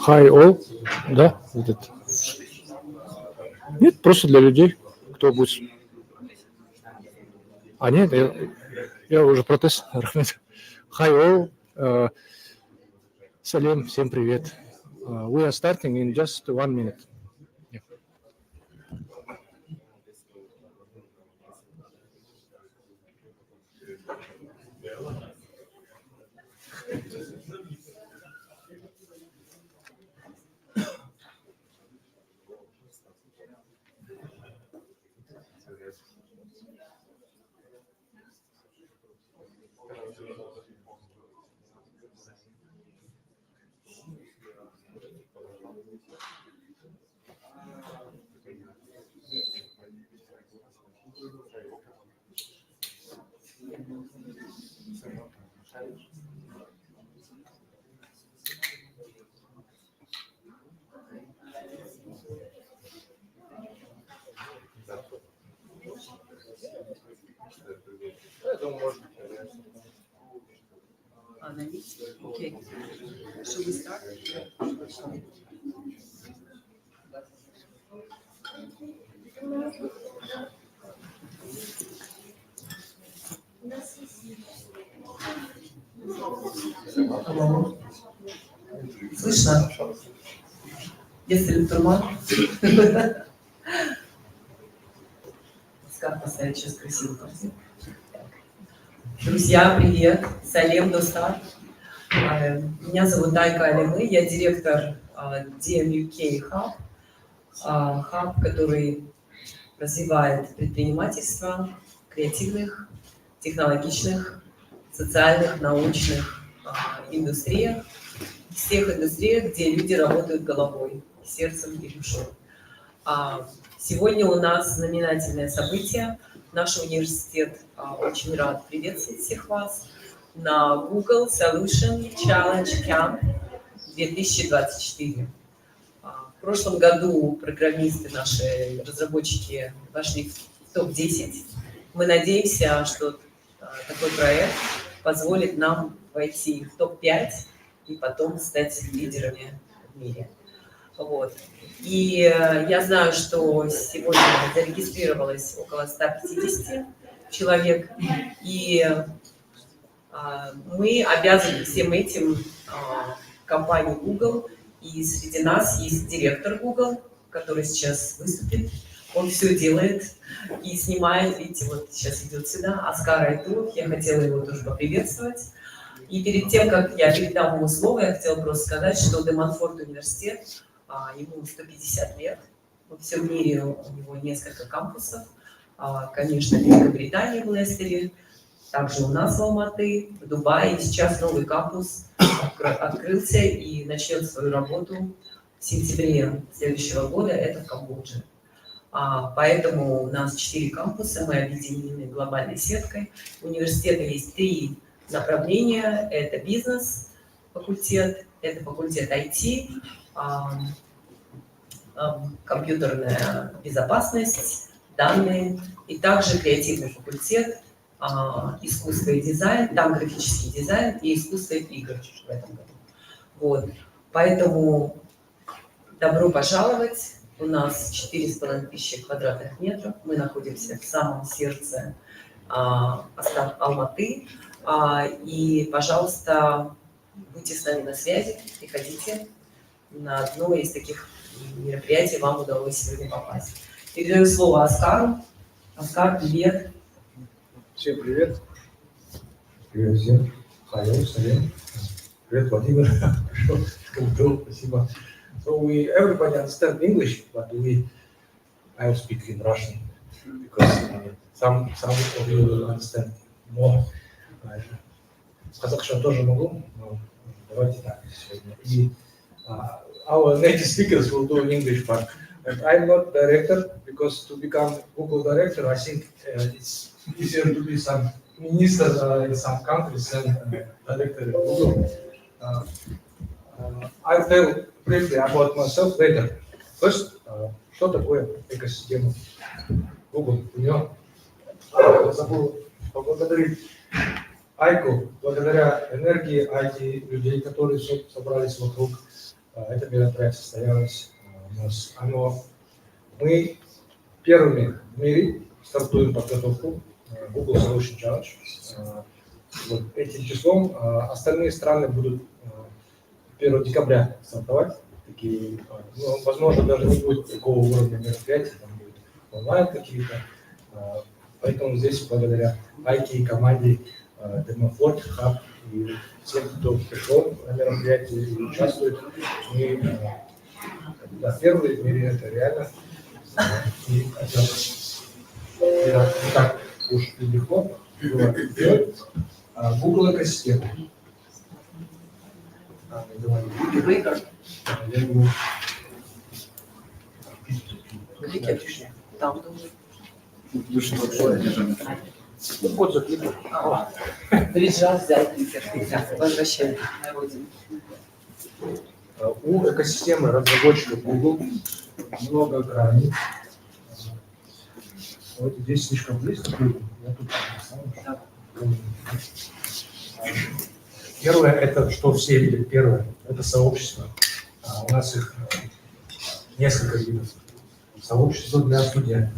Hi all. Да, вот это. Нет, просто для людей, кто будет. А нет, я уже протест. Hi all. Салем, всем привет. We are starting in just 1 minute. Yeah. Okay. Should we start? Слышно? Если турман. Аскар поставит сейчас красивую картинку. Друзья, привет! Салем, Достар. Меня зовут Айка Алимы, я директор DMUB Hub, хаб, который развивает предпринимательство в креативных, технологичных, социальных, научных индустриях, всех индустриях, где люди работают головой, сердцем и душой. Сегодня у нас знаменательное событие. Наш университет очень рад приветствовать всех вас на Google Solution Challenge Camp 2024. В прошлом году программисты, наши разработчики вошли в топ-10. Мы надеемся, что такой проект позволит нам войти в топ-5 и потом стать лидерами в мире. Вот. И я знаю, что сегодня зарегистрировалось около 150 человек, и мы обязаны всем этим компании Google, и среди нас есть директор Google, который сейчас выступит. Он все делает и снимает, видите, вот сейчас идет сюда, Аскар Aituov, я хотела его тоже поприветствовать. И перед тем, как я передам ему слово, я хотела просто сказать, что Монфорт университет, ему 150 лет, во всем мире у него несколько кампусов, конечно, в Великобритании, в Лестере, также у нас в Алматы, в Дубае. И сейчас новый кампус открылся и начнет свою работу в сентябре следующего года, это в Камбодже. Поэтому у нас 4 кампуса, мы объединены глобальной сеткой. У университета есть 3 направления. Это бизнес-факультет, это факультет IT, компьютерная безопасность, данные, и также креативный факультет, искусство и дизайн, там графический дизайн и искусство игр в этом году. Вот. Поэтому добро пожаловать. У нас 4500 квадратных метров. Мы находимся в самом сердце Алматы. И, пожалуйста, будьте с нами на связи, приходите. На одно из таких мероприятий вам удалось сегодня попасть. Передаю слово Аскару. Аскар, привет. Всем привет. Привет всем. Хайо, салем. Привет, Владимир. Пришел. Спасибо. So everybody understand English, but I will speak in Russian because some of you will understand more. Казахстан тоже могу, но давайте так сегодня. И our native speakers will do in English, but I'm not director because to become Google director, I think it's easier to be some minister in some countries than director of Google. I'll tell briefly about myself later. First, что такое экосистема Google? Забыл поблагодарить Айку, благодаря энергии IT людей, которые собрались вокруг, это мероприятие состоялось у нас. Мы первыми в мире стартуем подготовку Google Solution Challenge. Вот этим числом остальные страны будут 1 декабря стартовать. Такие, ну, возможно, даже не будет такого уровня мероприятий, там будет онлайн какие-то. Поэтому здесь благодаря IT команде Monfort, Hub и всем, кто пришел на мероприятие и участвует, мы первые в мире это реально. И это не так уж и легко было делать. Google экосистема. Там Вот закликал. Вrijraj взял кликер. Возвращаем на родину. У экосистемы разработчиков Google много граней. Вот здесь слишком близко. Я тут первое, это что все видят, первое, это сообщество. У нас их несколько видов. Сообщество для студентов.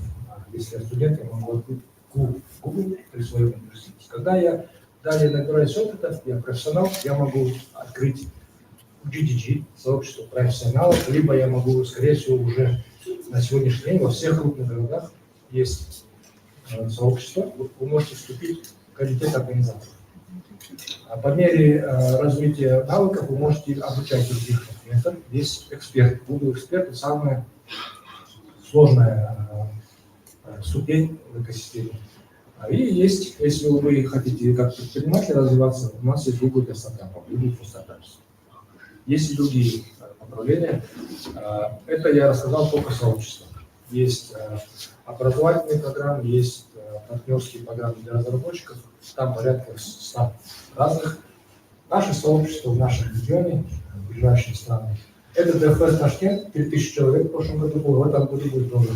Если я студент, я могу открыть Google при своем университете. Когда я далее набираюсь опыта, я профессионал, я могу открыть GDG, сообщество профессионалов, либо я могу, скорее всего, уже на сегодняшний день во всех крупных городах есть сообщество, вы можете вступить в комитет организаторов. А по мере развития навыков вы можете обучать других клиентов. Есть эксперт, Google эксперт, это самая сложная ступень в экосистеме. И есть, если вы хотите как предприниматель развиваться, у нас есть Google для стартапов, Google for Startups. Есть и другие направления. Это я рассказал только сообщество. Есть образовательные программы, есть партнерские программы для разработчиков, там порядка 100 разных. Наше сообщество в нашем регионе, в ближайшие страны, это ДФС Ташкент, 3000 человек в прошлом году было, в этом году будет тоже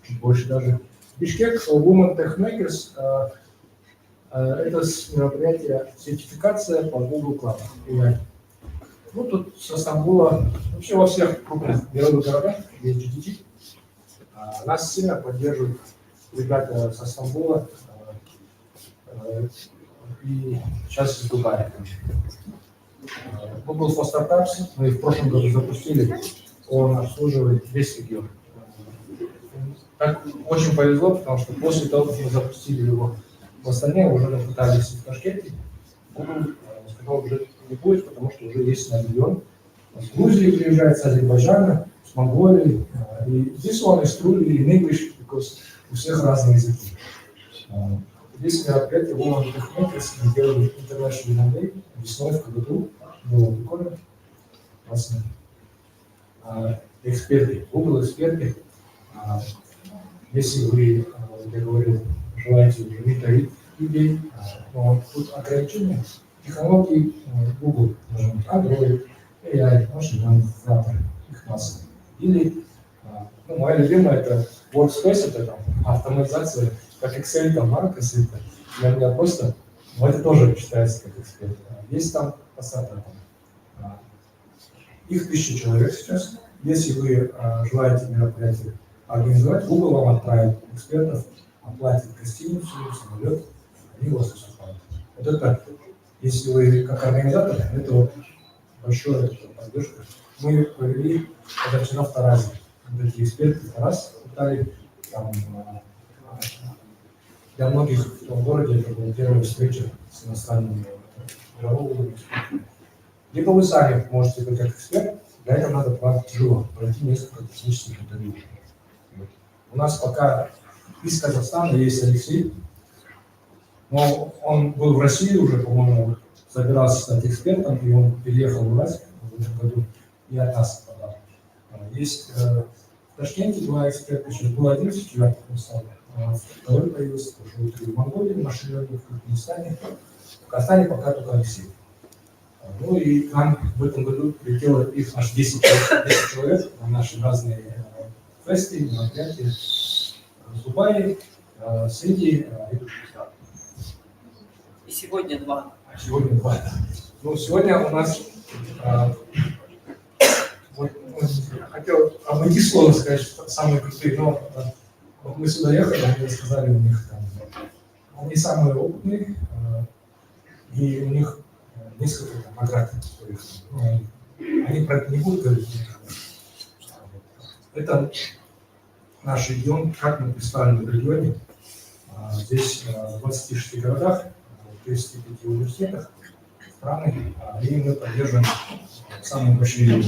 чуть больше даже. Бишкек, Women Tech Makers, это мероприятие сертификация по Google Cloud. Ну, тут со Стамбула, вообще во всех крупных мировых городах есть GDG. Нас сильно поддерживают ребята со Стамбула и сейчас из Дубая. Google for Startups мы в прошлом году запустили, он обслуживает весь регион. Так очень повезло, потому что после того, как мы запустили его в Астане, уже попытались в Ташкенте, Google сказал, уже не будет, потому что уже есть на регион. С Грузии приезжает, с Азербайджана, с Монголии. И здесь он is truly in English, because у всех разные языки. Здесь мероприятие Women Tech Makers, мы делали International Day весной в году. Было прикольно. Классно. Эксперты, Google эксперты. Если вы, я говорил, желаете уже менторить людей, но тут ограничения технологий Google, Android, AI, машины, их масса. Или, ну, моя любимая это Workspace, это там автоматизация, как Excel, там, Marcos, это для меня просто, но это тоже считается как эксперт. Есть там посадка. Их 1000 человек сейчас. Если вы желаете мероприятие организовать, Google вам отправит экспертов, оплатит гостиницу, самолет, они вас выступают. Вот это, если вы как организатор, это вот большая поддержка. Мы провели, это вчера в Таразе, вот эти эксперты в Тарас пытались, там, для многих в том городе это была первая встреча с иностранными мирового экспертами. Либо вы сами можете быть как эксперт, для этого надо тяжело пройти несколько технических интервью. У нас пока из Казахстана есть Алексей, но он был в России уже, по-моему, собирался стать экспертом, и он переехал в Россию в этом году и от нас подал. Есть в Ташкенте 2 эксперта, еще был 1 человек, второй появился, уже в Монголии, в Машине, в Туркменистане. В Казахстане пока только Алексей. Ну и к нам в этом году прилетело их аж 10 человек на наши разные фесты, мероприятия с Дубая, с Индии и Туркменистана. Сегодня 2. Сегодня 2. Ну, сегодня у нас вот, хотел обойти слово сказать, что самые крутые, но вот мы сюда ехали, они рассказали, у них там, они самые опытные, и у них несколько там наград. Они про это не будут говорить. Это наш регион, как мы представлены в регионе. Здесь в 26 городах, в 35 университетах страны, и мы поддерживаем самые большие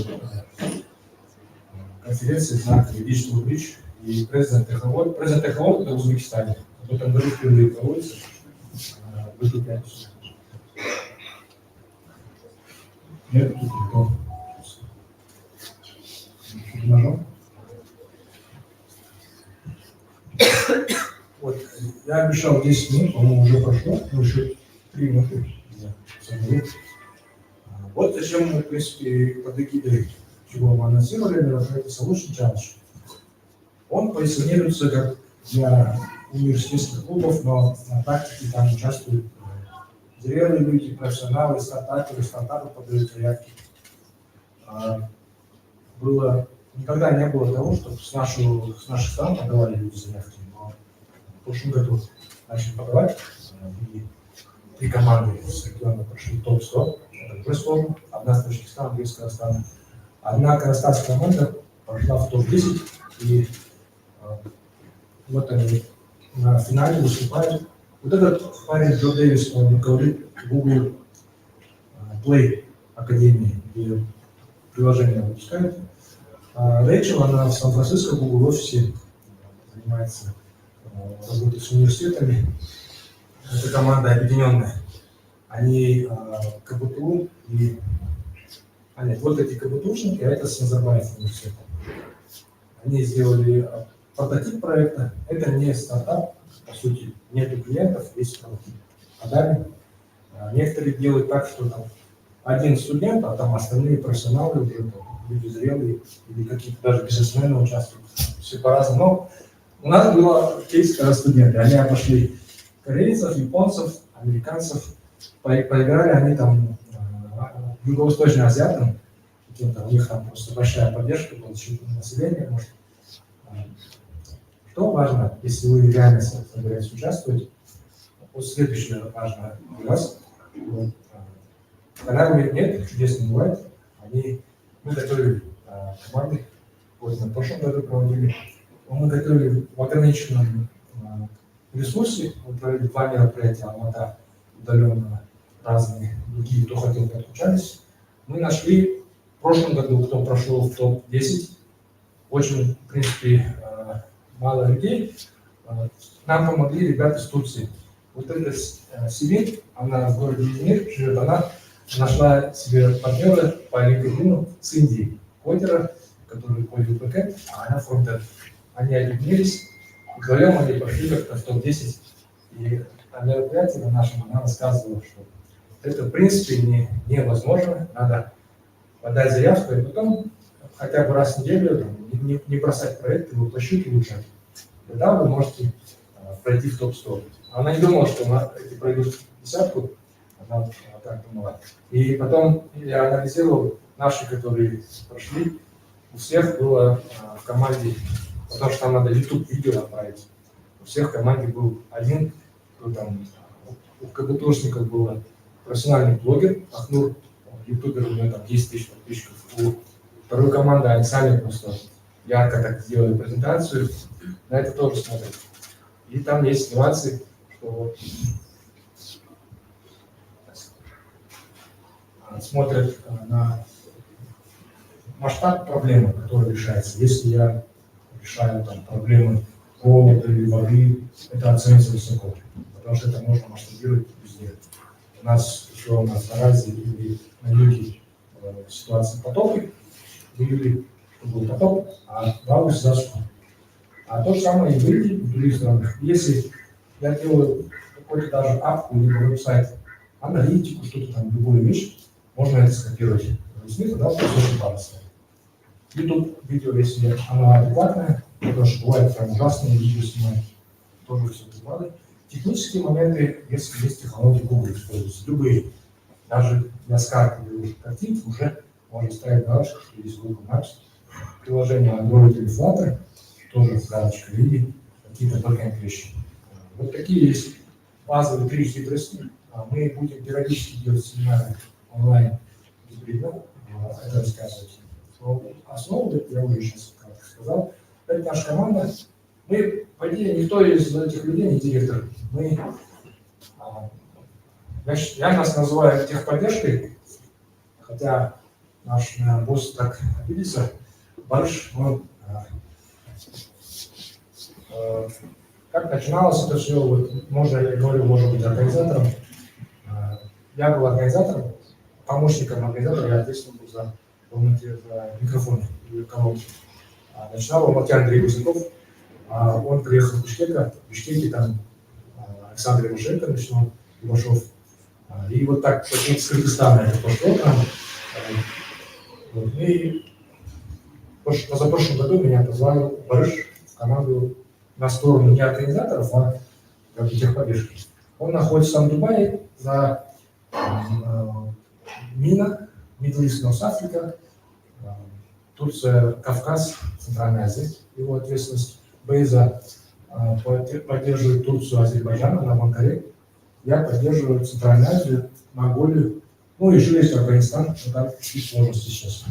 конференции на Digital Bridge и President Tech Award. President Tech Award это в Узбекистане. В этом году впервые проводится в эту пятницу. Нет, тут никто. Нажал. Вот, я обещал 10 минут, по-моему, уже прошло, но еще 3 минуты. Вот зачем мы, в принципе, под эгидой, чего мы анонсировали, это Solution Challenge. Он позиционируется как для университетских клубов, но на практике там участвуют зрелые люди, профессионалы, стартапы подают заявки. Никогда не было того, чтобы с наших стран подавали люди заявки, но в прошлом году начали подавать, и 3 команды с региона прошли топ-100, это уже сложно, одна с Таджикистана, 2 с Казахстана. Одна казахстанская команда прошла в топ-10, и вот они на финале выступают. Вот этот парень Джо Дэвис, он руководит Google Play Академии, где приложение выпускают. Рэйчел, она в Сан-Франциско в Google офисе занимается работой с университетами. Это команда объединенная. Они КБТУ и... вот эти КБТУшники, а это с Назарбаев университета. Они сделали прототип проекта. Это не стартап, по сути, нету клиентов, есть прототип. Некоторые делают так, что там один студент, а там остальные профессионалы уже люди зрелые или какие-то даже бизнесмены участвуют. Все по-разному. Но у нас было кейс, когда студенты, они обошли корейцев, японцев, американцев, поиграли они там юго-восточным азиатам, у них там просто большая поддержка была, население, может. Что важно, если вы реально собираетесь участвовать, вот следующее важно для вас. Когда говорит нет, чудес не бывает, мы готовили команды, вот на прошлом году проводили, мы готовили в ограниченном ресурсе, мы провели 2 мероприятия, Алмата удаленно, разные, другие, кто хотел, подключались. Мы нашли в прошлом году, кто прошел в топ-10, очень, в принципе, мало людей, нам помогли ребята из Турции. Вот эта Сибирь, она в городе Измир живет, она нашла себе партнера по LinkedIn с Индии, кодера, который кодит бэкэнд, а она фронтенд. Они объединились, вдвоем они пошли как-то в топ-10, и на мероприятии на нашем она рассказывала, что это в принципе невозможно, надо подать заявку, и потом хотя бы раз в неделю не бросать проект и воплощить лучше. Тогда вы можете пройти в топ-100. Она не думала, что эти пройдут десятку, она так думала. И потом я анализировал наши, которые прошли, у всех было в команде, потому что там надо YouTube-видео отправить, у всех в команде был один, там, у КБТУшников был профессиональный блогер, Ахнур, ютубер, у него там 10 тысяч подписчиков. У второй команды они сами просто ярко так сделали презентацию, на это тоже смотрят. И там есть нюансы, что смотрят на масштаб проблемы, которая решается. Если я решаю там проблемы голода или воды, это оценится высоко, потому что это можно масштабировать везде. У нас на Аразе или на юге ситуация потопы, в июле был потоп, а в августе засуха. А то же самое и в Индии, и в других странах. Если я делаю какой-то даже апку, либо веб-сайт, аналитику, что-то там, любую вещь, можно это скопировать. Снизу, да, очень парочка. YouTube видео, если оно адекватное, потому что бывает прям ужасные видео снимать, тоже все прикладывать. Технические моменты, если есть технологии Google, используются любые. Даже для скармливания картинки уже можно ставить галочку, что есть Google Maps. Приложение Android или Flutter тоже с галочкой или какие-то только вещи. Вот такие есть базовые 3 хитрости. Мы будем периодически делать семинары онлайн гибридно, это рассказывать. Но основу, я уже сейчас как сказал, это наша команда. Мы, по идее, никто из этих людей не директор. Мы, я нас называю техподдержкой, хотя наш босс так обидится. Барыш, как начиналось это все, вот, можно, я говорю, может быть, организатором. Я был организатором, помощником организатора, я ответственен был за микрофон и колонки. Начинал Алмаty Андрей Гусаков, он приехал в Бишкеке там Александр Ивашенко начинал, Ивашов. И вот так, почему-то с Кыргызстана это пошло там. Вот, и позапрошлом году меня позвал Барыш в команду на сторону не организаторов, а как бы техподдержки. Он находится там в Дубае за МИНа, Middle East, North Africa, Турция, Кавказ, Центральная Азия, его ответственность. Бейза поддерживает Турцию, Азербайджан, на Манкаре. Я поддерживаю Центральную Азию, Монголию, ну и еще есть Афганистан, но там чуть сложности сейчас.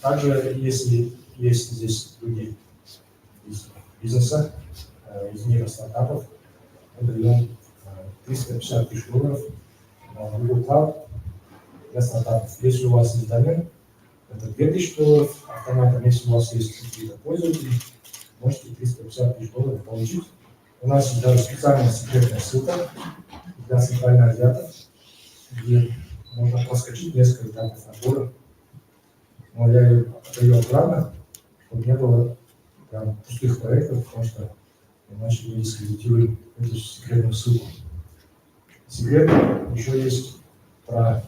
Также, если есть здесь люди из бизнеса, из мира стартапов, мы даем 350 тысяч долларов на Google Cloud для стартапов. Если у вас есть домен, это 2000 долларов автоматом. Если у вас есть какие-то пользователи, можете 350 тысяч долларов получить. У нас есть даже специальная секретная ссылка для центральных азиатов, где можно проскочить несколько этапов отбора. Но я ее даю аккуратно, чтобы не было прям пустых проектов, потому что иначе мы дискредитируем эту секретную ссылку. Секрет еще есть про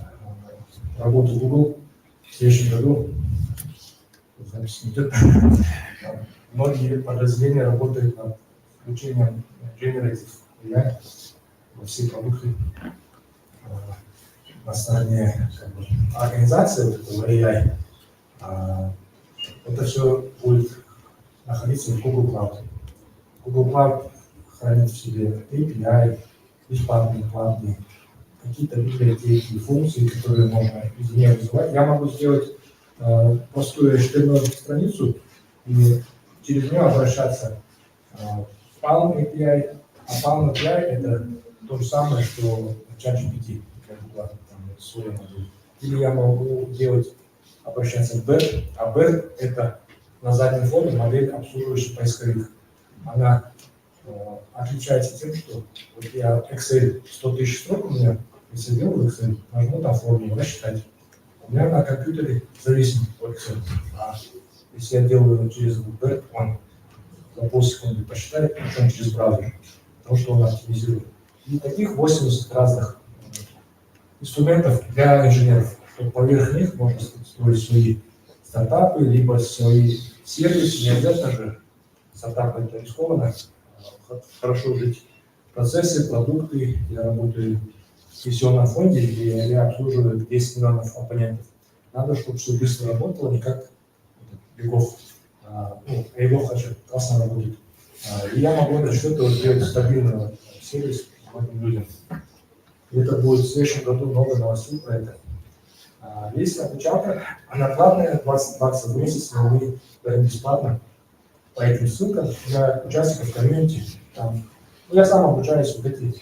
работу Google. В следующем году, запись не идет, многие подразделения работают над включением Generative AI во все продукты на стороне организации вот этого AI. Это все будет находиться в Google Cloud. Google Cloud хранит в себе API, бесплатные, платные, какие-то библиотеки, функции, которые можно из нее вызывать. Я могу сделать простую HTML-страницу и через нее обращаться в Palm API. А Palm API это то же самое, что ChatGPT, для Google, там свой модель. Или я могу обращаться в BERT, а BERT это на заднем фоне модель, обслуживающий поисковик. Она отличается тем, что вот я Excel 100 тысяч строк у меня, если делаю Excel, нажму там формулу, рассчитать. У меня на компьютере зависит от Excel. А если я делаю через BERT, он за полсекунды посчитает, причем через браузер, потому что он оптимизирует. И таких 80 разных инструментов для инженеров, чтобы поверх них можно строить свои стартапы, либо свои сервисы. Не обязательно же стартапы это рискованно. Хорошо жить в процессе, продукты. Я работаю в пенсионном фонде, где я обслуживаю 10 миллионов абонентов. Надо, чтобы все быстро работало, не как Бегов. Бегов классно работает. И я могу за счет этого сделать стабильный сервис многим людям. И это будет в следующем году много новостей про это. Есть обучалка, она платная, 20 баксов в месяц, но мы даем бесплатно по этим ссылкам для участников комьюнити. Я сам обучаюсь вот эти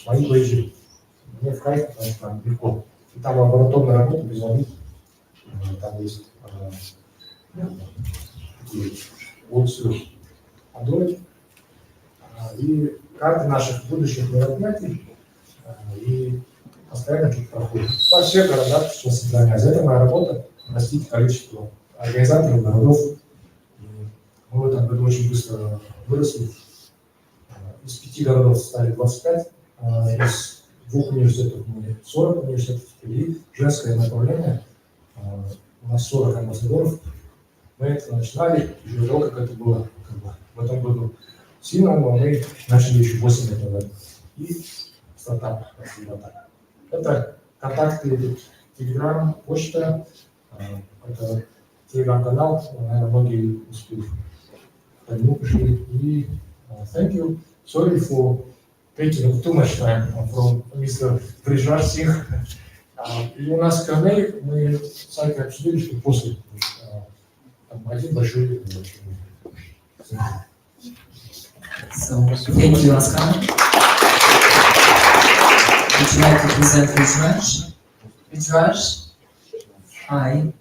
мои бейджи. Мне в кайф, потому что там легко. И там лабораторная работа без воды. Там есть опцию Android. И карты наших будущих мероприятий. И постоянно что-то проходит. Во всех городах сейчас Центральная Азия. Это моя работа, растить количество организаторов городов. Мы в этом году очень быстро выросли. Из 5 городов стали 25, из 2 университетов мы 40 университетов, и женское направление, у нас 40 амбассадоров, Мы это начинали еще до того, как это было в этом году. Сильно, но мы начали еще 8 лет назад. И стартап. Это контакты Telegram, почта, это Telegram-канал, наверное, многие успели по нему пришли. И thank you. Sorry for taking too much time from Mr. Vrijraj Singh. И у нас Корней, мы с Алькой обсудили, что после там, один большой. So, thank you, Askar. Would you like to present Vrijraj? Vrijraj? Hi.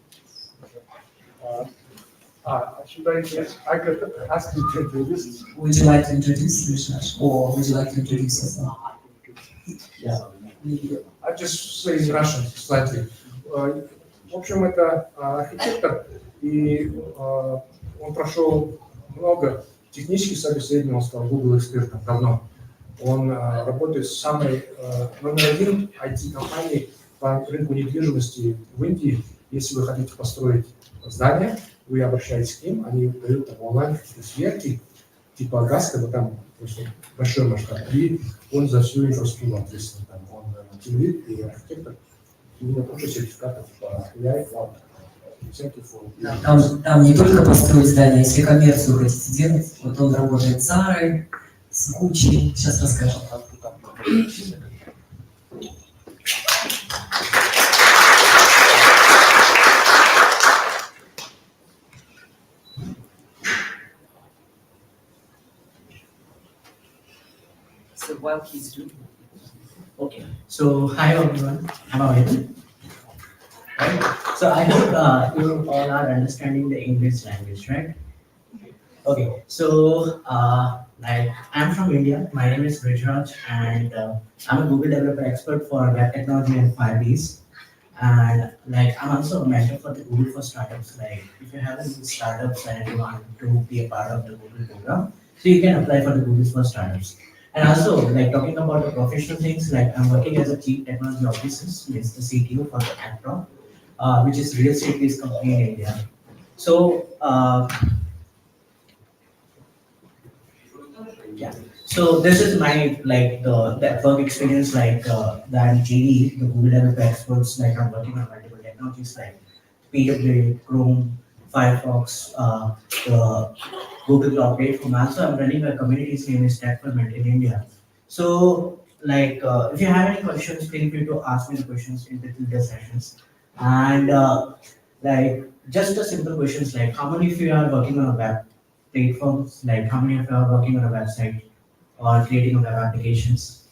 Should I could ask you to introduce? Would you like to introduce Vrijraj? Or would you like to introduce yourself? Yeah. I just say in Russian slightly. В общем, это архитектор, и он прошел много технических собеседований, он стал Google экспертом давно. Он работает с самой номер один IT-компанией по рынку недвижимости в Индии. Если вы хотите построить здание, вы обращаетесь к ним, они дают там онлайн какие-то сверки, типа ГАСКа, но там просто большой масштаб. И он за всю инфраструктуру ответственен. Там он Team Lead и архитектор. И у него тоже сертификаты по AI, Cloud. Там не только построить здание, если коммерцию хотите делать, вот он работает с Зарой, с Гуччи, сейчас расскажем. So while he's doing. Okay, so hi everyone, am I audible? Right. So I hope you all are understanding the English language, right? Okay, so like I'm from India. My name is Vrijraj, and I'm a Google developer expert for web technology and Firebase. And like I'm also a mentor for the Google for Startups. Like if you have any startups and you want to be a part of the Google program, so you can apply for the Google for Startups. And also, like talking about the professional things, like I'm working as a Chief Technology Officer, means the CTO for the agprop, which is real estate-based company in India. So, yeah. So this is my like the work experience, like that GD, the Google Developer Experts. Like I'm working on multiple technologies like PWA, Chrome, Firefox, the Google Cloud Platform. Also, I'm running a community's name is Tech Ferment in India. So, like, if you have any questions, feel free to ask me the questions in between the sessions. And like, just a simple questions like, how many of you are working on a web platforms? Like, how many of you are working on a website or creating a web applications?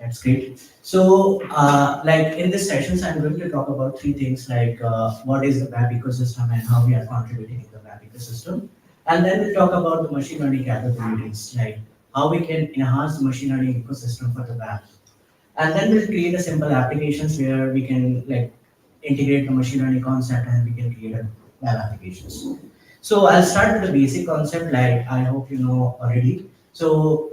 That's great. So, like in this sessions, I'm going to talk about three things like what is the web ecosystem and how we are contributing in the web ecosystem. And then we'll talk about the machine learning capabilities, like how we can enhance the machine learning ecosystem for the web. And then we'll create a simple applications where we can like integrate the machine learning concept and we can create a web applications. So I'll start with the basic concept, like I hope you know already. So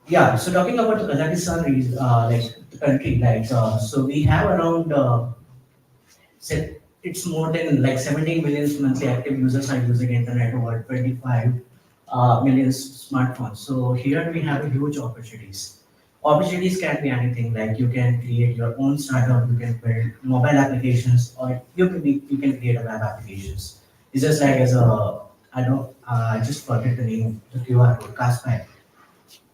yeah, so talking about the Kazakhstan is like the country, like so we have around it's more than like 17 million monthly active users are using internet, over 25 million smartphones. So here we have a huge opportunities. Opportunities can be anything, like you can create your own startup, you can build mobile applications, or you can create a web applications. It's just like as a I just forget the name, the QR code, Kaspi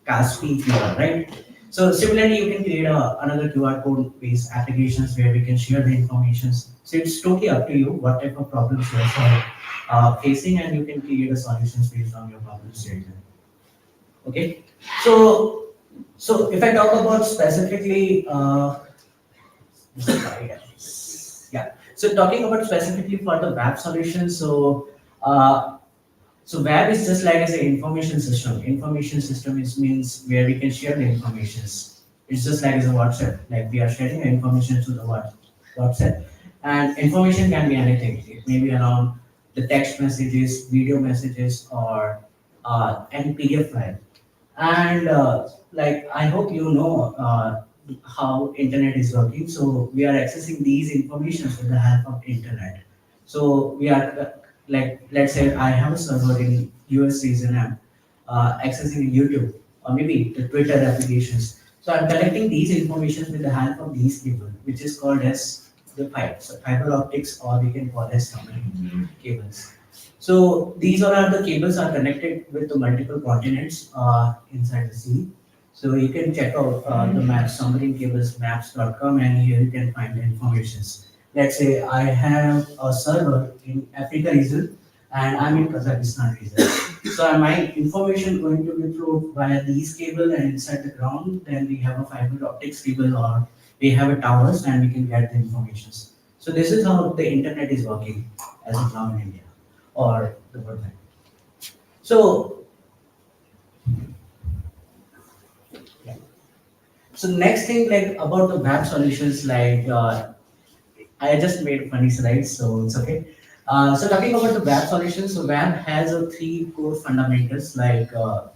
QR, right? So similarly, you can create another QR code based applications where we can share the information. So it's totally up to you what type of problems you are facing, and you can create a solutions based on your problem statement. Okay, so if I talk about specifically, yeah. So talking about specifically for the web solution, so web is just like as an information system. Information system means where we can share the information. It's just like as a WhatsApp, like we are sharing the information to the WhatsApp. And information can be anything. It may be around the text messages, video messages, or any PDF file. And like I hope you know how internet is working. So we are accessing these information with the help of internet. So we are like, let's say I have a server in US region, I'm accessing YouTube or maybe the Twitter applications. So I'm collecting these information with the help of these cable, which is called as the fiber, so fiber optics, or we can call as submarine cables. So these all are the cables are connected with the multiple continents inside the sea. So you can check out the map, submarine cables maps.com, and here you can find the information. Let's say I have a server in Africa region and I'm in Kazakhstan region. So my information going to be flowed via these cable and inside the ground. Then we have a fiber optics cable or we have a towers and we can get the information. So this is how the internet is working as of now in India or the world. So yeah. So next thing like about the web solutions, like I just made funny slides, so it's okay. So talking about the web solutions, so web has three core fundamentals like the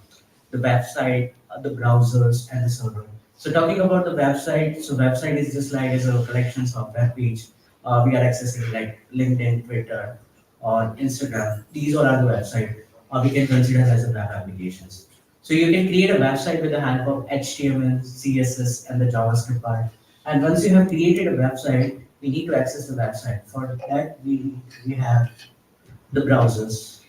website, the browsers, and the server. So talking about the website, so website is just like as a collections of web page. We are accessing like LinkedIn, Twitter, or Instagram. These all are the website. We can consider as a web applications. So you can create a website with the help of HTML, CSS, and the JavaScript part. And once you have created a website, we need to access the website. For that, we have the browsers.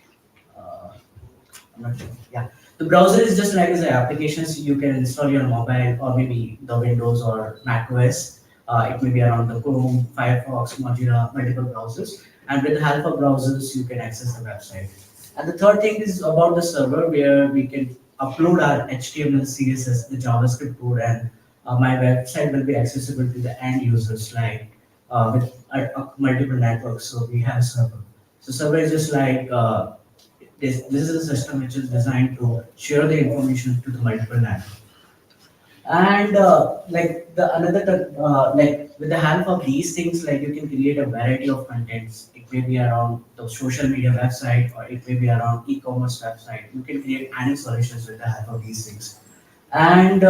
I'm not sure. Yeah, the browser is just like as the applications you can install your mobile or maybe the Windows or Mac OS. It may be around the Chrome, Firefox, Mozilla, multiple browsers. And with the help of browsers, you can access the website. And the third thing is about the server where we can upload our HTML, CSS, the JavaScript code, and my website will be accessible to the end users like with multiple networks. So we have server. So server is just like this is a system which is designed to share the information to the multiple networks. And like the another like with the help of these things, like you can create a variety of contents. It may be around the social media website or it may be around e-commerce website. You can create any solutions with the help of these things. And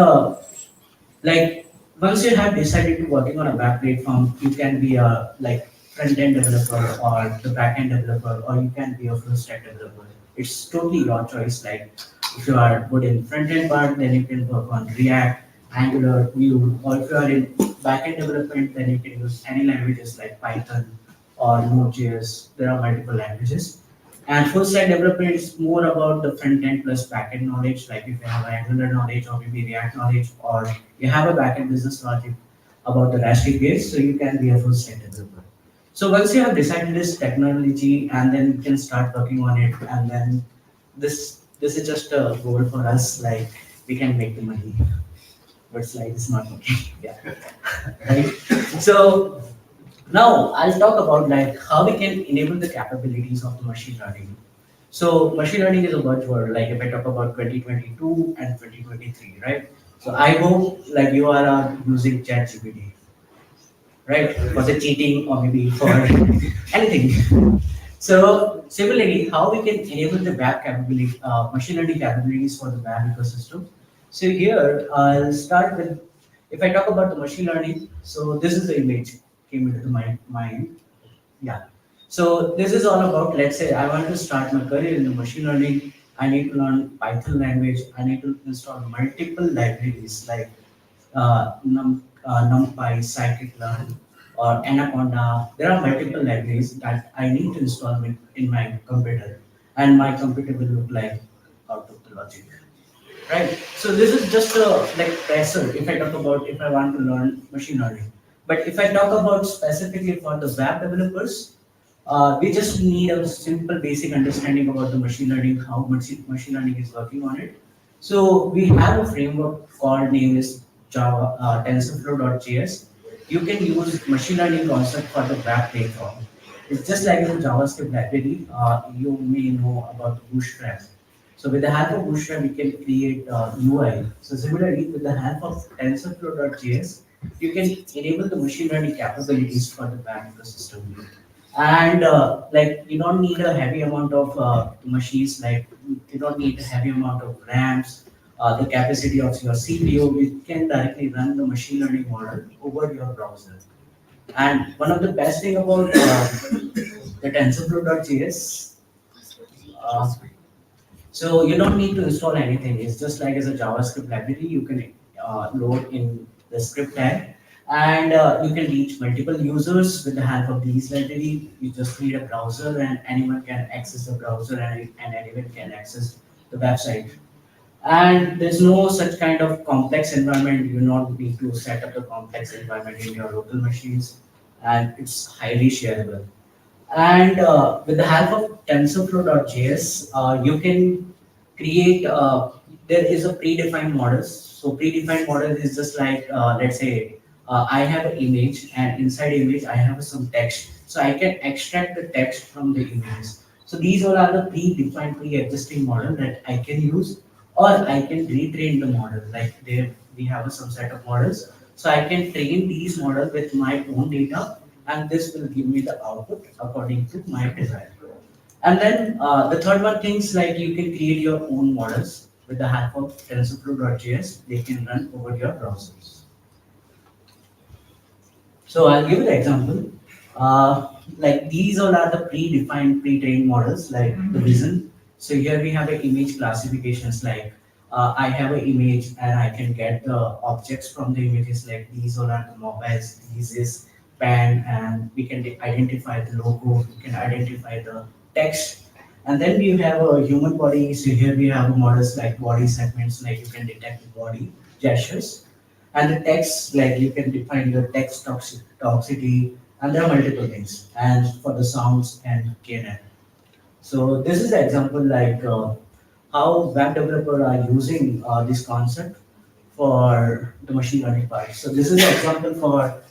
like once you have decided to working on a web platform, you can be a like front-end developer or the back-end developer, or you can be a full-stack developer. It's totally your choice. Like if you are good in front-end part, then you can work on React, Angular, Vue, or if you are in back-end development, then you can use any languages like Python or Node.js. There are multiple languages. And full stack development is more about the front end plus back end knowledge, like if you have Angular knowledge or maybe React knowledge, or you have a back end business logic about the REST APIs, so you can be a full stack developer. So once you have decided this technology, and then you can start working on it, and then this is just a goal for us, like we can make the money. But slide is not working. Yeah. Right. So now I'll talk about like how we can enable the capabilities of the machine learning. So machine learning is a buzzword. Like if I talk about 2022 and 2023, right? So I hope like you are using ChatGPT, right, for the cheating or maybe for anything. So similarly, how we can enable the web capability, machine learning capabilities for the web ecosystem. So here I'll start with, if I talk about the machine learning, so this is the image came into my mind. Yeah. So this is all about, let's say I want to start my career in the machine learning. I need to learn Python language. I need to install multiple libraries like NumPy, scikit-learn, or Anaconda. There are multiple libraries that I need to install in my computer, and my computer will look like out of the logic, right? So this is just a like pressure. If I talk about if I want to learn machine learning, but if I talk about specifically for the web developers, we just need a simple basic understanding about the machine learning, how machine learning is working on it. So we have a framework called name is Java TensorFlow.js. You can use machine learning concept for the web platform. It's just like in the JavaScript library. You may know about Bootstrap. So with the help of Bootstrap, we can create UI. So similarly, with the help of TensorFlow.js, you can enable the machine learning capabilities for the web ecosystem. And like you don't need a heavy amount of machines, like you don't need a heavy amount of RAMs, the capacity of your CPU. You can directly run the machine learning model over your browser. And one of the best thing about the TensorFlow.js. Uh, so you don't need to install anything. It's just like as a JavaScript library, you can load in the script tag, and you can reach multiple users with the help of these library. You just need a browser, and anyone can access the browser, and anyone can access the website. And there's no such kind of complex environment. You do not need to set up the complex environment in your local machines, and it's highly shareable. And with the help of TensorFlow.js, you can create, there is a predefined models. So predefined model is just like, let's say, I have an image, and inside image I have some text. So I can extract the text from the image. So these all are the predefined, pre-existing model that I can use, or I can retrain the model. Like there, we have some set of models. So I can train these models with my own data, and this will give me the output according to my desire. And then the third one things like you can create your own models with the help of TensorFlow.js. They can run over your browsers. So I'll give you the example. Like these all are the predefined, pre-trained models, like the vision. So here we have the image classifications, like I have an image and I can get the objects from the images, like these all are the mobiles, this is pen, and we can identify the logo, we can identify the text. And then we have a human body. So here we have models like body segments, like you can detect the body gestures. And the text, like you can define your text toxicity, and there are multiple things. And for the sounds and KNN. So this is the example like how web developers are using this concept for the machine learning part. So this is an example for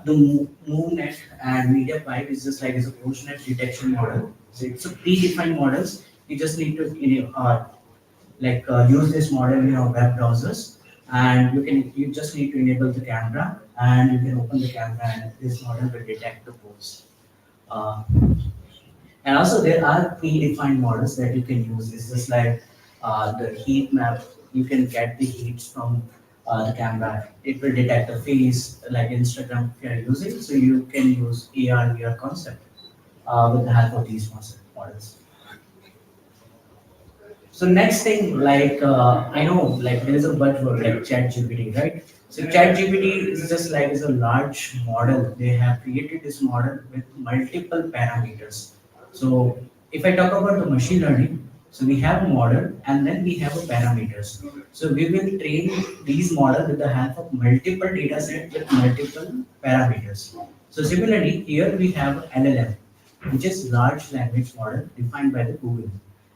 the MoveNet and MediaPipe is just like as a postnet detection model. So it's a predefined models. You just need to use this model in your web browsers, and you just need to enable the camera, and you can open the camera, and this model will detect the pose. Uh, and also there are predefined models that you can use. It's just like the heat map. You can get the heats from the camera. It will detect the face, like Instagram if you are using. So you can use AR, VR concept with the help of these models. So next thing, like I know, like there is a buzzword like ChatGPT, right? So ChatGPT is just like is a large model. They have created this model with multiple parameters. So if I talk about the machine learning, so we have a model and then we have a parameters. So we will train these models with the help of multiple data sets with multiple parameters. So similarly, here we have LLM, which is large language model defined by the Google,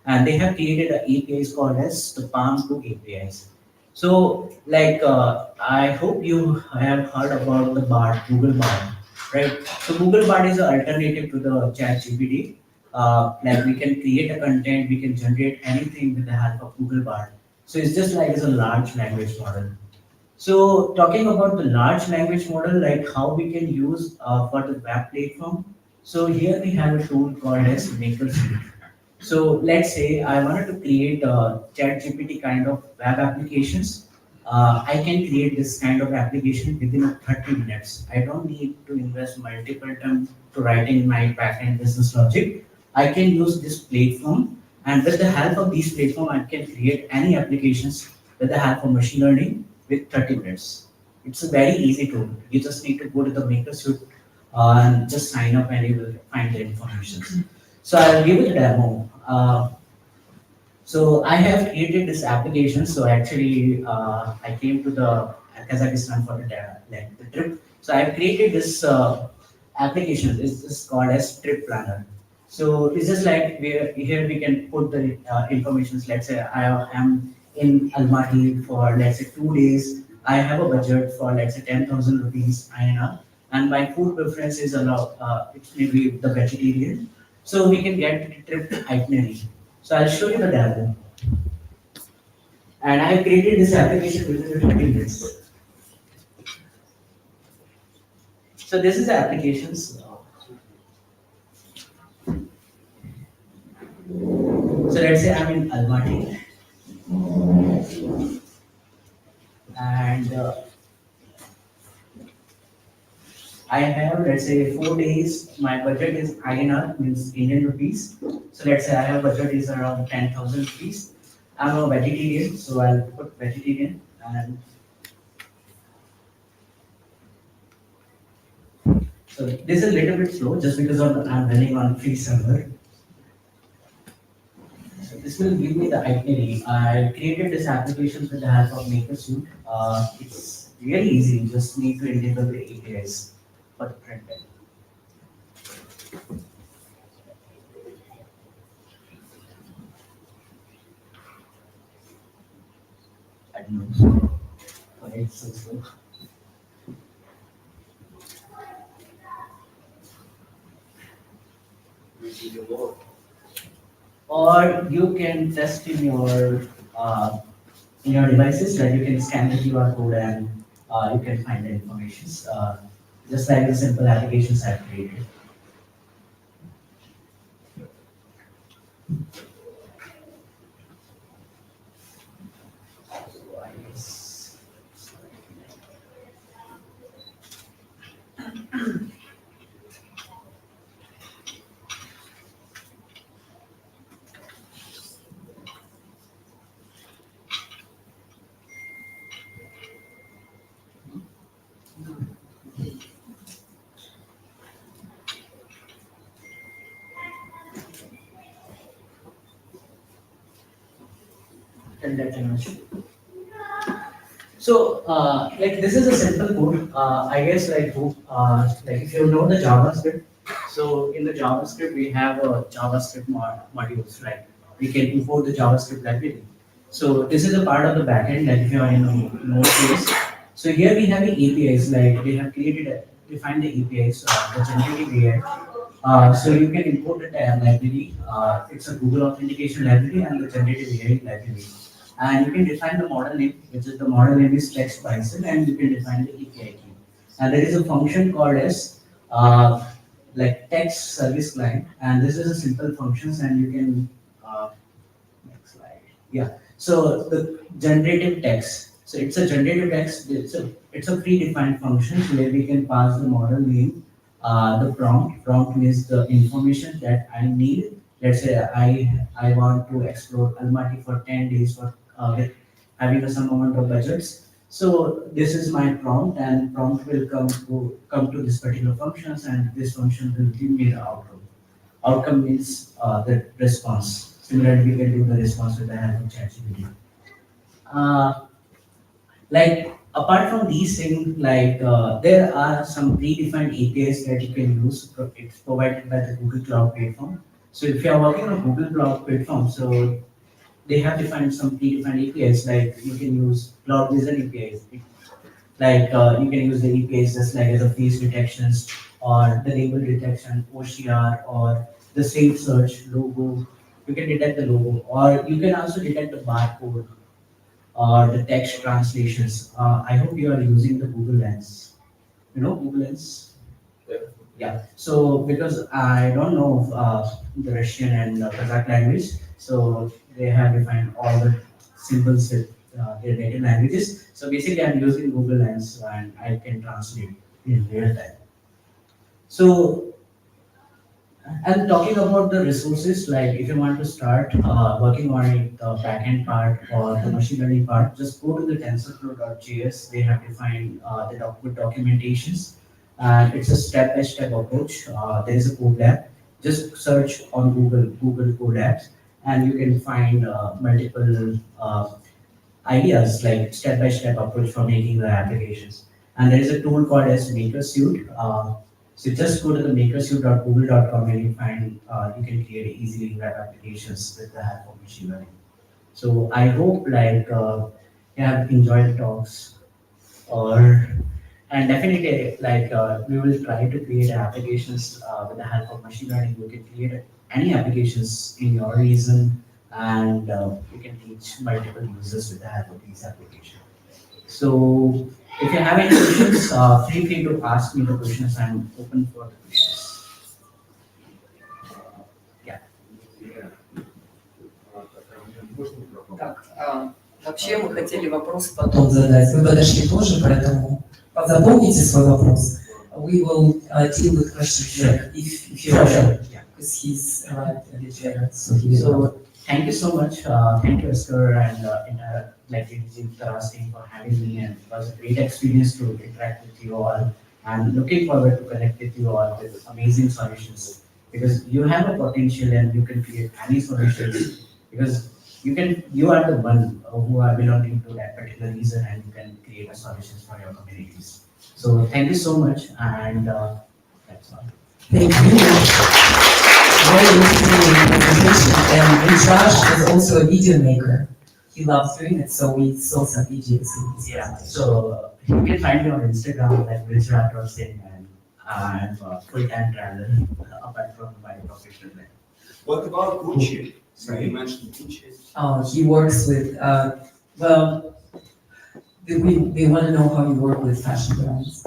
and they have created an APIs called as the Palm 2 APIs. So, like, I hope you have heard about the Bard, Google Bard, right? So, Google Bard is an alternative to the ChatGPT. Like, we can create a content, we can generate anything with the help of Google Bard. So, it's just like it's a large language model. So, talking about the large language model, like how we can use for the web platform. So, here we have a tool called as MakerSuite. So let's say I wanted to create a ChatGPT kind of web applications. I can create this kind of application within 30 minutes. I don't need to invest multiple time to writing my backend business logic. I can use this platform, and with the help of this platform, I can create any applications with the help of machine learning with 30 minutes. It's a very easy tool. You just need to go to the MakerSuite and just sign up, and you will find the information. So I'll give you the demo. So I have created this application. So actually, I came to the Kazakhstan for the trip. So I have created this application. It's just called as Trip Planner. So it's just like here we can put the informations. Let's say I am in Almaty for let's say 2 days. I have a budget for let's say 10,000 rupees INR, and my food preference is allowed. It may be the vegetarian. So we can get the trip itinerary. So I'll show you the demo. And I have created this application within 15 minutes. So this is the applications. So let's say I'm in Almaty. And I have, let's say, 4 days. My budget is INR, means Indian rupees. So let's say I have budget is around 10,000 rupees. I'm a vegetarian, so I'll put vegetarian. And so this is a little bit slow just because I'm running on free server. So this will give me the itinerary. I created this application with the help of MakerSuite. It's really easy. You just need to enable the APIs for the front end. I don't know. Why it's so slow. Or you can test in your devices that you can scan the QR code and you can find the information. Just like the simple applications I've created. So I guess. Tell that animation. So, like this is a simple code. I guess like if you know the JavaScript. So in the JavaScript we have a JavaScript modules, right? We can import the JavaScript library. So this is a part of the backend. Like if you are in a Node.js. So here we have the APIs. Like we have defined the APIs, the generative AI. So you can import the library. It's a Google authentication library and the generative AI library. And you can define the model name, which is the model name is text Bison, and you can define the API key. And there is a function called as like text service client, and this is a simple functions, and you can next slide. Yeah. So the generative text. So it's a generative text. It's a predefined function where we can pass the model name, the prompt. Prompt means the information that I need. Let's say I want to explore Almaty for 10 days for with having some amount of budgets. So this is my prompt, and prompt will come to this particular functions, and this function will give me the outcome. Outcome means the response. Similarly, we can do the response with the help of ChatGPT. Like apart from these things, like there are some predefined APIs that you can use. It's provided by the Google Cloud Platform. So if you are working on a Google Cloud Platform, so they have defined some predefined APIs, like you can use Cloud Vision APIs. Like you can use the APIs just like as a face detections or the label detection, OCR, or the safe search logo. You can detect the logo, or you can also detect the barcode or the text translations. I hope you are using the Google Lens. You know Google Lens? Yeah. So because I don't know the Russian and Kazakh language, so they have defined all the symbols with their native languages. So basically, I'm using Google Lens and I can translate in real time. So, and talking about the resources, like if you want to start working on it, the backend part or the machine learning part, just go to the TensorFlow.js. They have defined the documentations, and it's a step-by-step approach. There is a code lab. Just search on Google Code Labs, and you can find multiple ideas like step-by-step approach for making the applications. And there is a tool called as MakerSuite. So just go to the makersuite.google.com and you find you can create easily web applications with the help of machine learning. So I hope like you have enjoyed the talks, and definitely like we will try to create applications with the help of machine learning. You can create any applications in your region, and you can teach multiple users with the help of these applications. So if you have any questions, feel free to ask me the questions. I'm open for the questions. Yeah. Так, вообще мы хотели вопрос потом задать. Вы подошли позже, поэтому запомните свой вопрос. we will deal with questions Sure. if you Sure, want, sure. Yeah. because he's arrived a bit later, so he will. So thank you so much. Thank you, Askar, and entire like Vrijraj Singh for having me, and it was a great experience to interact with you all. And looking forward to connect with you all with amazing solutions, because you have a potential and you can create any solutions, because you are the one who are belonging to that particular reason, and you can create a solutions for your communities. So thank you so much, and that's all. Thank you. Very interesting presentation. And Vrijraj is also a video maker. He loves doing it, so we saw some videos in his presentation. So you can find me on Instagram like Vrijraj Singh, and I'm a full-time traveler apart from my professional life. What about Gucci? So you mentioned Gucci. He works with, well, we want to know how you work with fashion brands.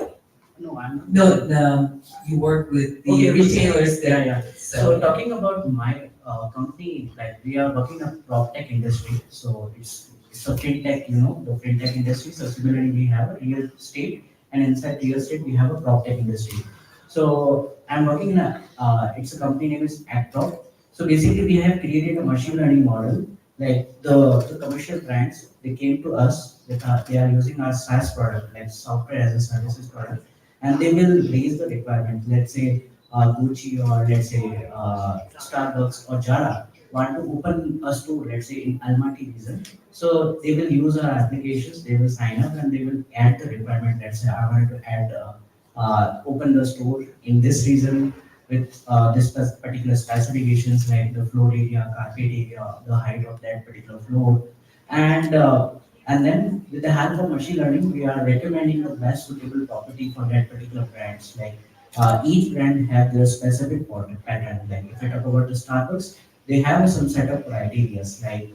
No, I'm not. No, you work with the Okay, retailers Yeah, there. yeah. So talking about my company, like we are working in prop tech industry. So it's a fintech, the fintech industry. So similarly, we have a real estate, and inside real estate, we have a prop tech industry. So I'm working in it's a company name is agprop. So basically, we have created a machine learning model. Like the commercial brands, they came to us with they are using our SaaS product, like software as a services product, and they will raise the requirement. Let's say Gucci, or let's say Starbucks or Zara want to open a store, let's say in Almaty region. So they will use our applications, they will sign up, and they will add the requirement. Let's say I wanted to add open the store in this region with this particular specifications, like the floor area, carpet area, the height of that particular floor, and then with the help of machine learning, we are recommending the best suitable property for that particular brands. Like each brand have their specific pattern. Like if I talk about the Starbucks, they have some set of criteria. Like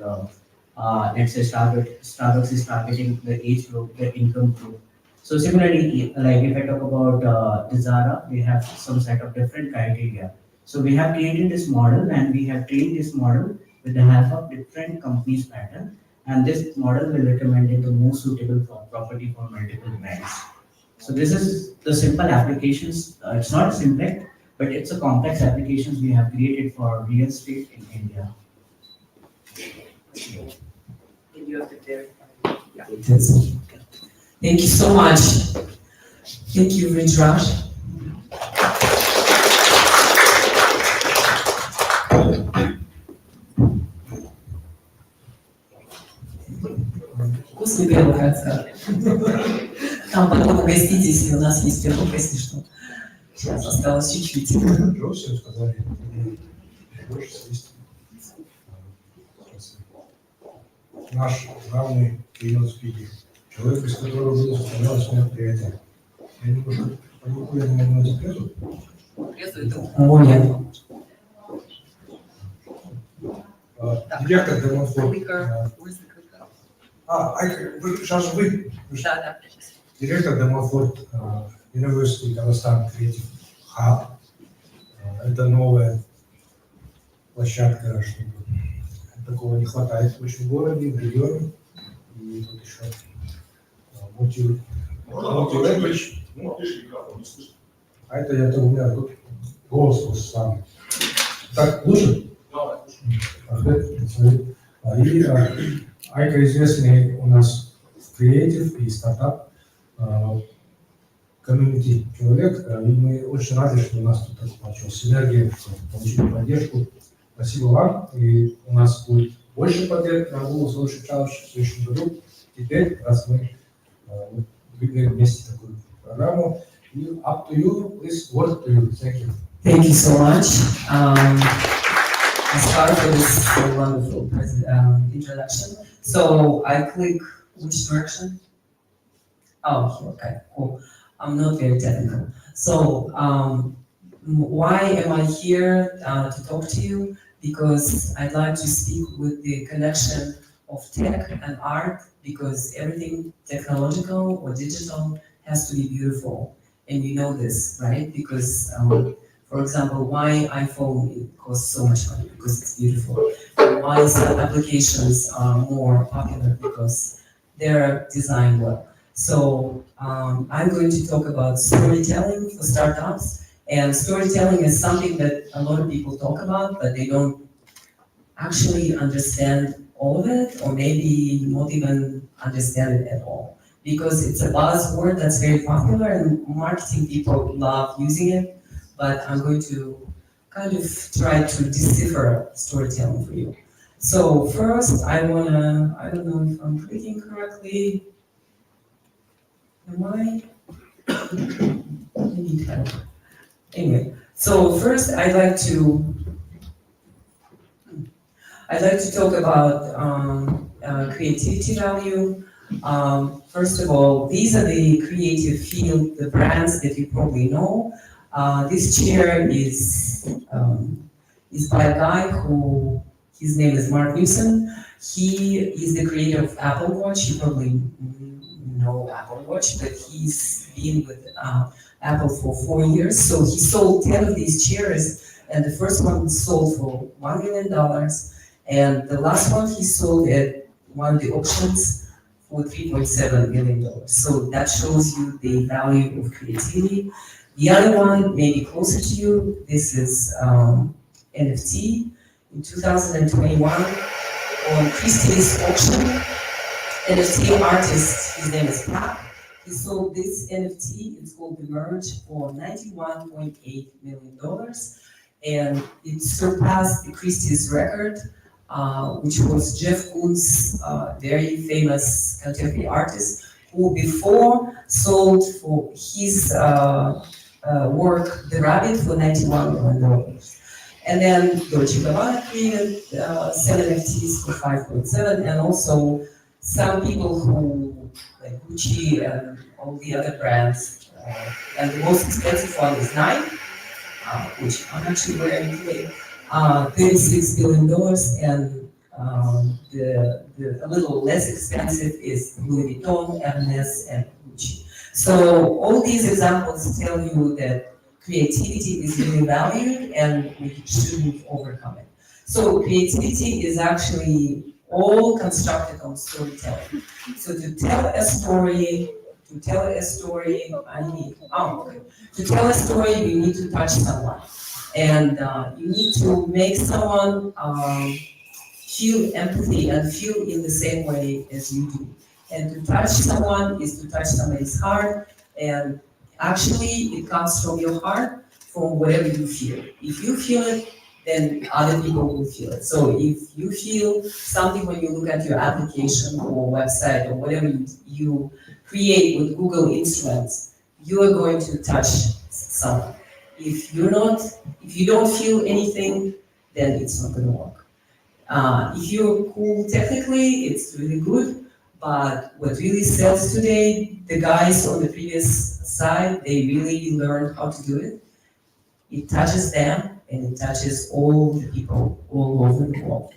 let's say Starbucks is targeting the age group, the income group. So similarly, like if I talk about the Zara, we have some set of different criteria. So we have created this model, and we have trained this model with the help of different companies' pattern, and this model will recommend the most suitable property for multiple brands. So this is the simple applications. It's not simple, but it's a complex applications we have created for real estate in India. And you have to verify. Yeah. Thank you so much. Thank you, Vrijraj. Вкусный пирог, Аскар. Там потом угоститесь, и у нас есть пирог, если что. Сейчас осталось чуть-чуть. Все сказали, больше съесть. Наш главный клиент спикер, человек, без которого было состоялось мероприятие. Я немножко по я не могу найти прессу. Прессу это Моя. Директор Монфорт. Сейчас же вы. Да. Директор Monfort University Казахстан Creative Hub. Это новая площадка, чтобы такого не хватает очень в городе, в регионе. И вот еще multi-language. А это я у меня тут голос сам. Так, лучше? И Айка известный у нас креатив и стартап комьюнити человек, и мы очень рады, что у нас тут получилась синергия, что получили поддержку. Спасибо вам, и у нас будет больше поддержки на Google Solution Challenge в следующем году. Теперь, раз мы двигаем вместе такую программу, и up to you, please, word to you. Thank you. Thank you so much, Askar, for this wonderful introduction. So I click which direction? Oh, okay, cool. I'm not very technical. So why am I here to talk to you? Because I'd like to speak with the connection of tech and art, because everything technological or digital has to be beautiful. And you know this, right? Because, for example, why iPhone costs so much money? Because it's beautiful. And why some applications are more popular? Because they're designed well. So I'm going to talk about storytelling for startups. And storytelling is something that a lot of people talk about, but they don't actually understand all of it, or maybe not even understand it at all. Because it's a buzzword that's very popular and marketing people love using it, but I'm going to kind of try to decipher storytelling for you. So first, I don't know if I'm clicking correctly. Am I? I need help. Anyway, so first I'd like to talk about creativity value. First of all, these are the creative field, the brands that you probably know. This chair is by a guy who, his name is Mark Newson. He is the creator of Apple Watch. You probably know Apple Watch, but he's been with Apple for 4 years. So he sold 10 of these chairs, and the first one sold for $1 million. And the last one he sold at one of the auctions for $3.7 million. So that shows you the value of creativity. The other one, maybe closer to you, this is NFT. In 2021, on Christie's auction, NFT artist, his name is Pat. He sold this NFT, it's called The Merge, for $91.8 million. And it surpassed the Christie's record, which was Jeff Koons, very famous contemporary artist, who before sold for his work, The Rabbit, for $91 million. And then Dolce & Gabbana created 7 NFTs for 5.7, and also some people who, like Gucci and all the other brands, and the most expensive one is Nike, which I'm actually wearing today, $36 billion, and a little less expensive is Louis Vuitton, Hermes, and Gucci. So all these examples tell you that creativity is really valued and we shouldn't overcome it. So creativity is actually all constructed on storytelling. So to tell a story, you need to touch someone. And you need to make someone feel empathy and feel in the same way as you do. And to touch someone is to touch somebody's heart, and actually it comes from your heart, from whatever you feel. If you feel it, then other people will feel it. So if you feel something when you look at your application or website or whatever you create with Google Instruments, you are going to touch someone. If you don't feel anything, then it's not going to work. If you're cool technically, it's really good, but what really sells today, the guys on the previous side, they really learned how to do it. It touches them, and it touches all the people all over the world.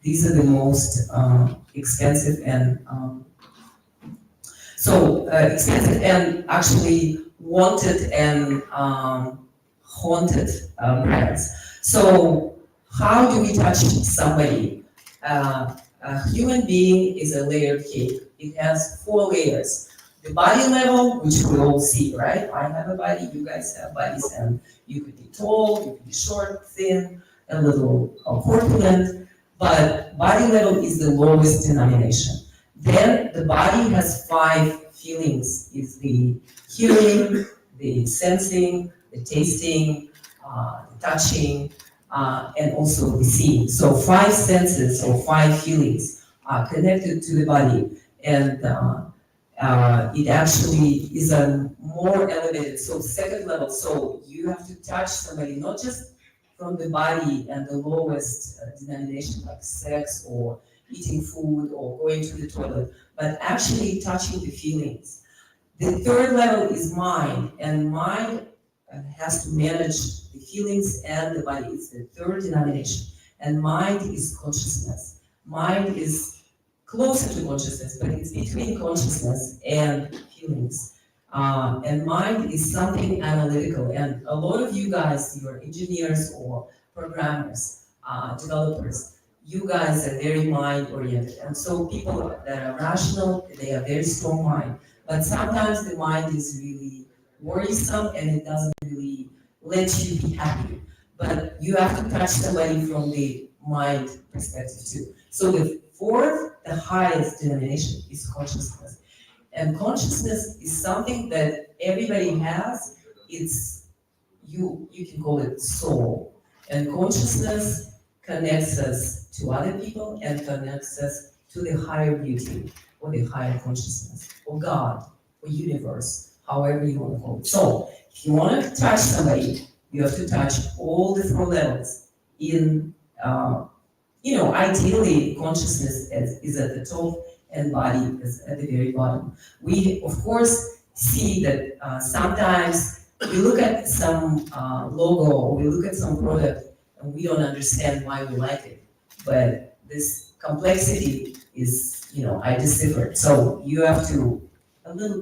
These are the most expensive and expensive and actually wanted and haunted brands. So how do we touch somebody? A human being is a layered cake. It has 4 layers. The body level, which we all see, right? I have a body, you guys have bodies, and you could be tall, you could be short, thin, a little corpulent, but body level is the lowest denomination. Then the body has 5 feelings. It's the hearing, the sensing, the tasting, the touching, and also the seeing. So 5 senses or 5 feelings are connected to the body, and it actually is a more elevated, so second level. So you have to touch somebody, not just from the body and the lowest denomination like sex or eating food or going to the toilet, but actually touching the feelings. The third level is mind, and mind has to manage the feelings and the body. It's the third denomination. And mind is consciousness. Mind is closer to consciousness, but it's between consciousness and feelings. And mind is something analytical. And a lot of you guys, you're engineers or programmers, developers, you guys are very mind-oriented. And so people that are rational, they have very strong mind. But sometimes the mind is really worrisome and it doesn't really let you be happy. But you have to touch somebody from the mind perspective too. So the fourth, the highest denomination is consciousness. And consciousness is something that everybody has. It's, you can call it soul. And consciousness connects us to other people and connects us to the higher beauty or the higher consciousness or God or universe, however you want to call it. So if you want to touch somebody, you have to touch all the four levels. In, ideally, consciousness is at the top and body is at the very bottom. We, of course, see that sometimes we look at some logo or we look at some product and we don't understand why we like it. But this complexity is, I decipher. So you have to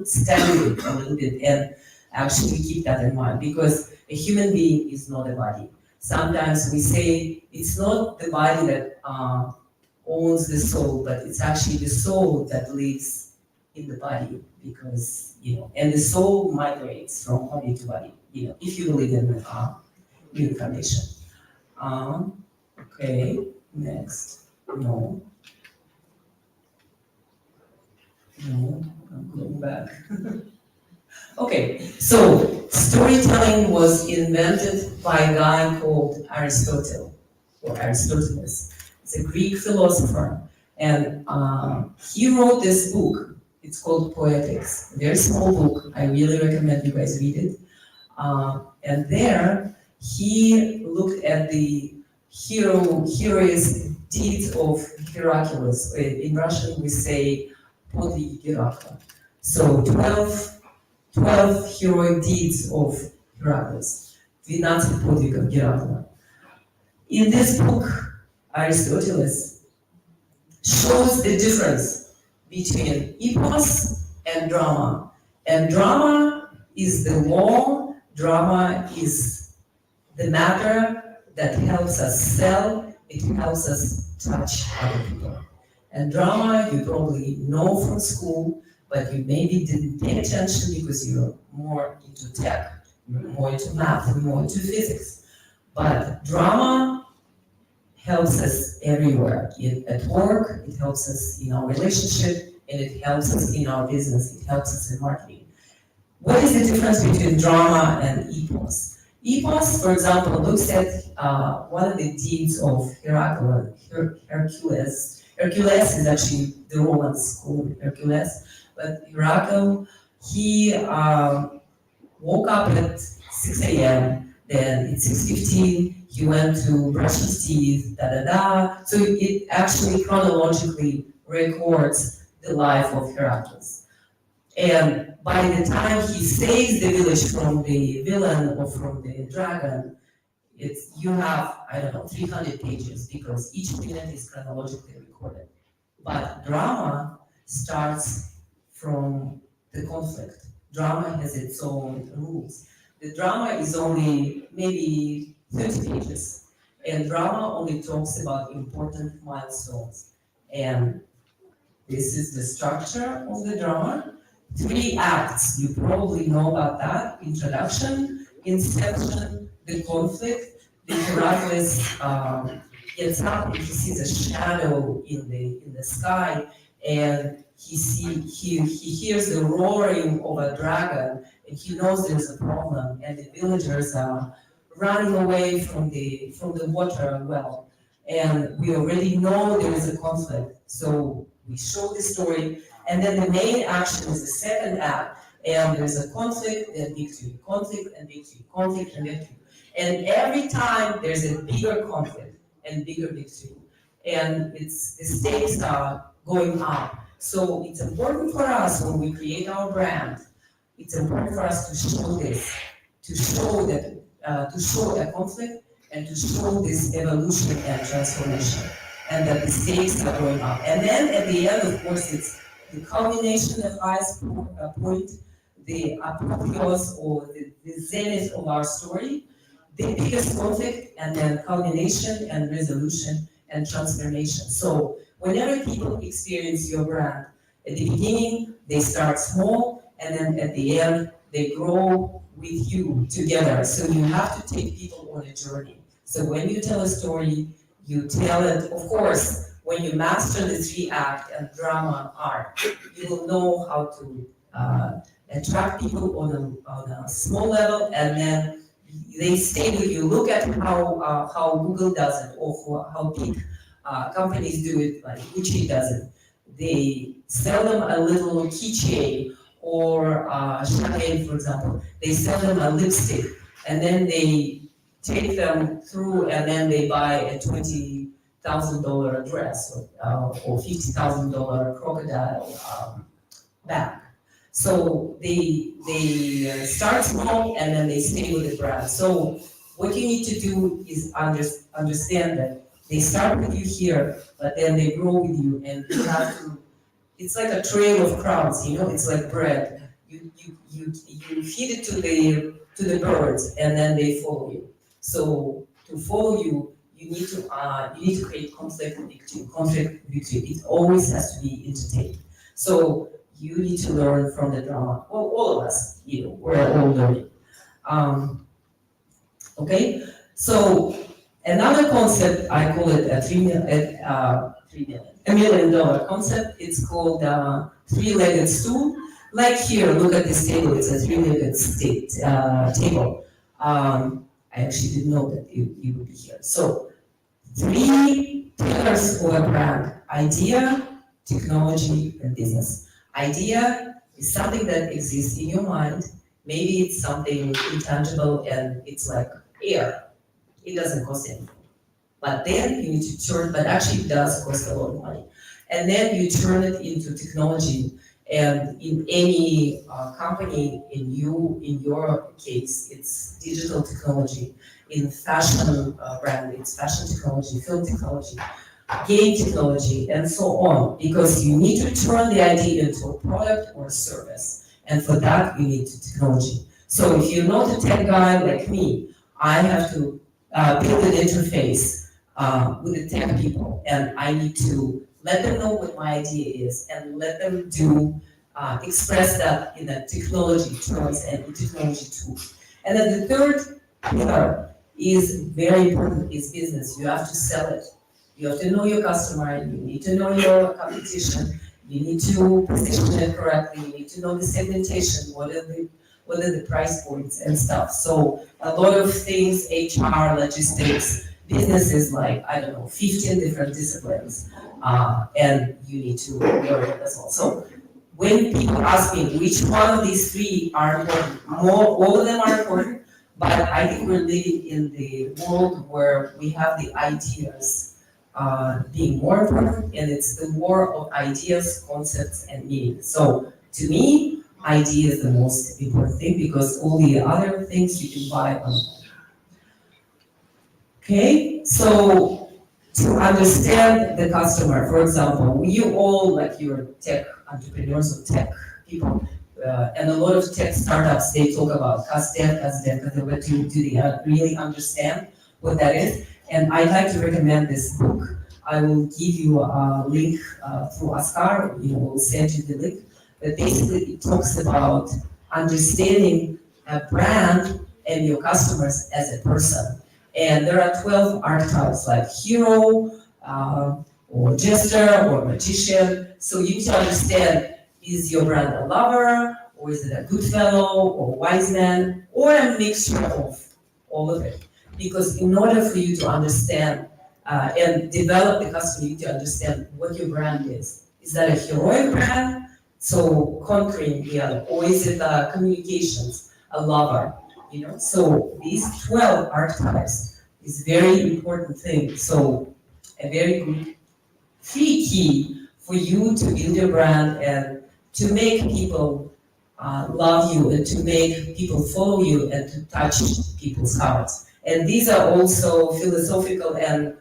study it a little bit and actually keep that in mind, because a human being is not a body. Sometimes we say it's not the body that owns the soul, but it's actually the soul that lives in the body, because, and the soul migrates from body to body, if you believe in reincarnation. Okay, next. No, I'm going back. Okay, so storytelling was invented by a guy called Aristotle, or Aristoteles. It's a Greek philosopher, and he wrote this book. It's called Poetics, a very small book. I really recommend you guys read it. And there, he looked at the heroic deeds of Heracles. In Russian, we say podvigi Herakla. So 12 heroic deeds of Heracles. 12 подвигов Геракла. In this book, Aristoteles shows the difference between epos and drama. And drama is the law, drama is the matter that helps us sell, it helps us touch other people. And drama, you probably know from school, but you maybe didn't pay attention because you're more into tech, you're more into math, you're more into physics. But drama helps us everywhere. At work, it helps us in our relationship, and it helps us in our business, it helps us in marketing. What is the difference between drama and epos? Epos, for example, looks at one of the deeds of Hercules. Hercules is actually the Romans called Hercules, but Heracles, he woke up at 6 a.m., then at 6:15, he went to brush his teeth, So it actually chronologically records the life of Heracles. And by the time he saves the village from the villain or from the dragon, you have, 300 pages, because each minute is chronologically recorded. But drama starts from the conflict. Drama has its own rules. The drama is only maybe 30 pages, and drama only talks about important milestones. And this is the structure of the drama. 3 acts, you probably know about that: introduction, inception, the conflict. The Heracles gets up and he sees a shadow in the sky, and he hears the roaring of a dragon, and he knows there's a problem, and the villagers are running away from the water well, and we already know there is a conflict. So we show the story, and then the main action is the second act, and there's a conflict, then victory, conflict and victory, conflict and victory. And every time there's a bigger conflict and bigger victory, and the stakes are going up. So it's important for us when we create our brand, it's important for us to show this, to show that conflict, and to show this evolution and transformation, and that the stakes are going up. And then at the end, of course, it's the culmination, the highest point, the apotheos, or the zenith of our story, the biggest conflict, and then culmination and resolution and transformation. So whenever people experience your brand, at the beginning, they start small, and then at the end, they grow with you together. So you have to take people on a journey. So when you tell a story, you tell it, of course, when you master the 3-act and drama art, you will know how to attract people on a small level, and then they stay with you. Look at how Google does it, or how big companies do it, like Gucci does it. They sell them a little keychain, or Chanel, for example. They sell them a lipstick, and then they take them through, and then they buy a $20,000 dress, or $50,000 crocodile bag. So they start small, and then they stay with the brand. So what you need to do is understand that they start with you here, but then they grow with you, and you have to. It's like a trail of crowns, It's like bread. You feed it to the birds, and then they follow you. So to follow you, you need to create conflict victory. It always has to be entertaining. So you need to learn from the drama. Well, all of us, we're all learning. Okay, so another concept, I call it a $1 million concept. It's called three-legged stool. Like here, look at this table. It's a three-legged table. I actually didn't know that you would be here. So 3 pillars of a brand: idea, technology, and business. Idea is something that exists in your mind. Maybe it's something intangible and it's like air. It doesn't cost anything. But then you need to turn, but actually it does cost a lot of money. And then you turn it into technology. And in any company, in your case, it's digital technology. In fashion brand, it's fashion technology, film technology, game technology, and so on. Because you need to turn the idea into a product or a service. And for that, you need technology. So if you're not a tech guy like me, I have to build an interface with the tech people, and I need to let them know what my idea is, and let them express that in the technology terms and in technology tools. And then the third pillar is very important, is business. You have to sell it. You have to know your customer, you need to know your competition, you need to position it correctly, you need to know the segmentation, what are the price points and stuff. So a lot of things, HR, logistics, businesses, like, 15 different disciplines, and you need to learn it as well. So when people ask me which one of these 3 are important, all of them are important, but I think we're living in the world where we have the ideas being more important, and it's the war of ideas, concepts, and meaning. So to me, idea is the most important thing, because all the other things you can buy online. Okay, so to understand the customer, for example, you all, like, you're tech entrepreneurs or tech people, and a lot of tech startups, they talk about CastDev, but do they really understand what that is? And I'd like to recommend this book. I will give you a link through Askar, we'll send you the link. But basically, it talks about understanding a brand and your customers as a person. And there are 12 archetypes, like hero, or jester, or magician. So you need to understand, is your brand a lover, or is it a good fellow, or wise man, or a mixture of all of it? Because in order for you to understand and develop the customer, you need to understand what your brand is. Is that a heroic brand? So conquering the other, or is it communications, a lover, So these 12 archetypes is very important thing. So a very good key for you to build your brand and to make people love you, and to make people follow you, and to touch people's hearts. And these are also philosophical and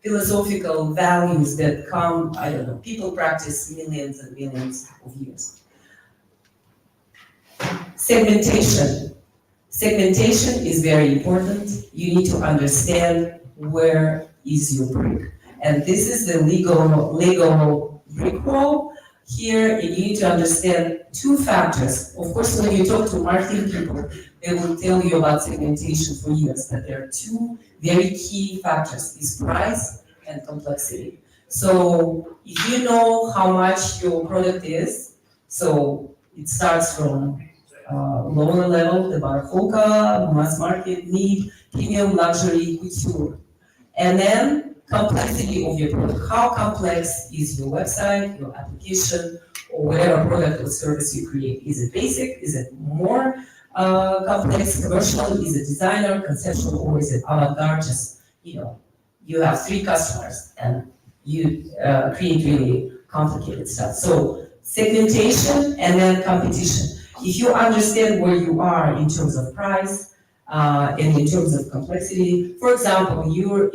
philosophical values that come, people practice millions and millions of years. Segmentation. Segmentation is very important. You need to understand where is your brick. And this is the Lego brick wall. here, and you need to understand two factors. Of course, when you talk to marketing people, they will tell you about segmentation for years, but there are two very key factors, is price and complexity. So if you know how much your product is, so it starts from lower level, the barhoka, mass market, need, premium, luxury, couture. And then complexity of your product. How complex is your website, your application, or whatever product or service you create? Is it basic? Is it more complex, commercial? Is it designer, conceptual, or is it avant-garde? Just, you have 3 customers and you create really complicated stuff. So segmentation and then competition. If you understand where you are in terms of price, and in terms of complexity, for example, you're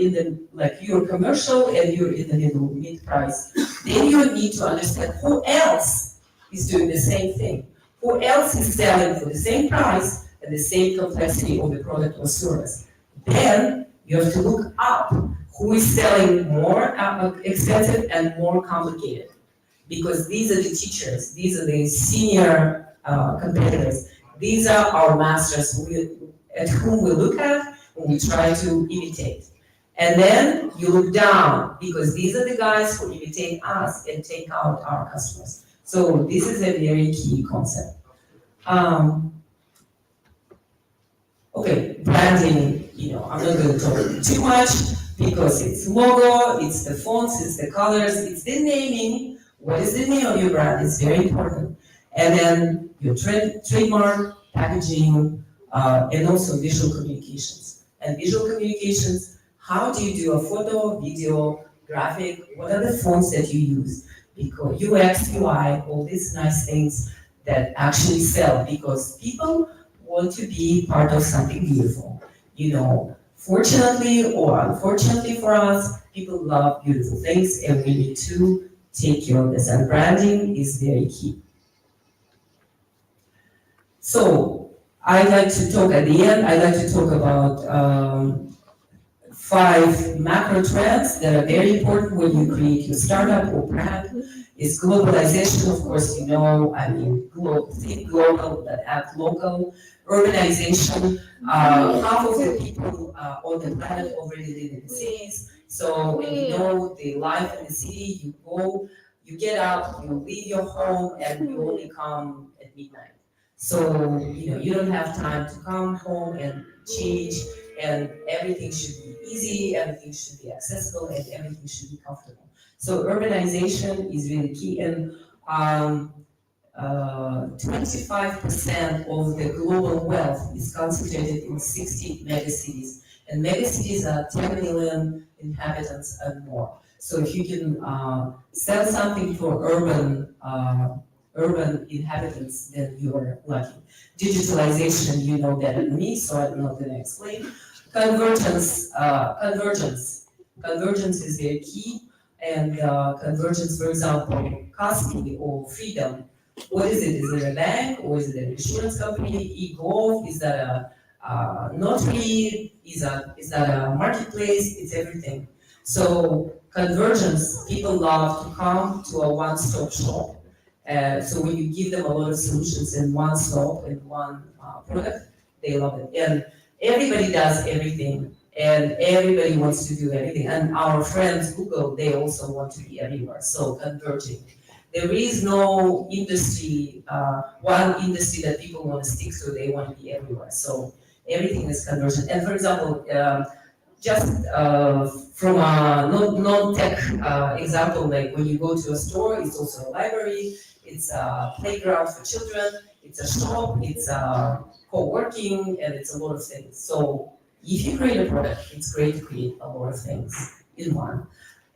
commercial and you're in the middle, mid-price, then you need to understand who else is doing the same thing. Who else is selling for the same price and the same complexity of the product or service. Then you have to look up who is selling more expensive and more complicated. Because these are the teachers, these are the senior competitors, these are our masters at whom we look at when we try to imitate. And then you look down, because these are the guys who imitate us and take out our customers. So this is a very key concept. Okay, branding, I'm not going to talk too much, because it's logo, it's the fonts, it's the colors, it's the naming. What is the name of your brand? It's very important. And then your trademark, packaging, and also visual communications. And visual communications, how do you do a photo, video, graphic? What are the fonts that you use? Because UX, UI, all these nice things that actually sell, because people want to be part of something beautiful. Fortunately or unfortunately for us, people love beautiful things, and we need to take care of this. And branding is very key. So, I'd like to talk at the end, about 5 macro trends that are very important when you create your startup or brand. Is globalization, of course, think global but act local. Urbanization, half of the people on the planet already live in the cities. So, the life in the city, you get up, you leave your home, and you only come at midnight. So, you don't have time to come home and change, and everything should be easy, everything should be accessible, and everything should be comfortable. So urbanization is really key, and 25% of the global wealth is concentrated in 60 megacities. And megacities are 10 million inhabitants and more. So if you can sell something for urban inhabitants, then you're lucky. Digitalization, you know better than me, so I'm not going to explain. Convergence is very key, and convergence, for example, custody or freedom. What is it? Is it a bank, or is it an insurance company? E-golf, is that a notary? Is that a marketplace? It's everything. So convergence, people love to come to a one-stop shop. So when you give them a lot of solutions in one stop, in one product, they love it. And everybody does everything, and everybody wants to do everything. And our friends, Google, they also want to be everywhere, so converging. There is no industry, one industry that people want to stick to, they want to be everywhere. So everything is convergent. And for example, just from a non-tech example, like when you go to a store, it's also a library, it's a playground for children, it's a shop, it's a co-working, and it's a lot of things. So if you create a product, it's great to create a lot of things in one.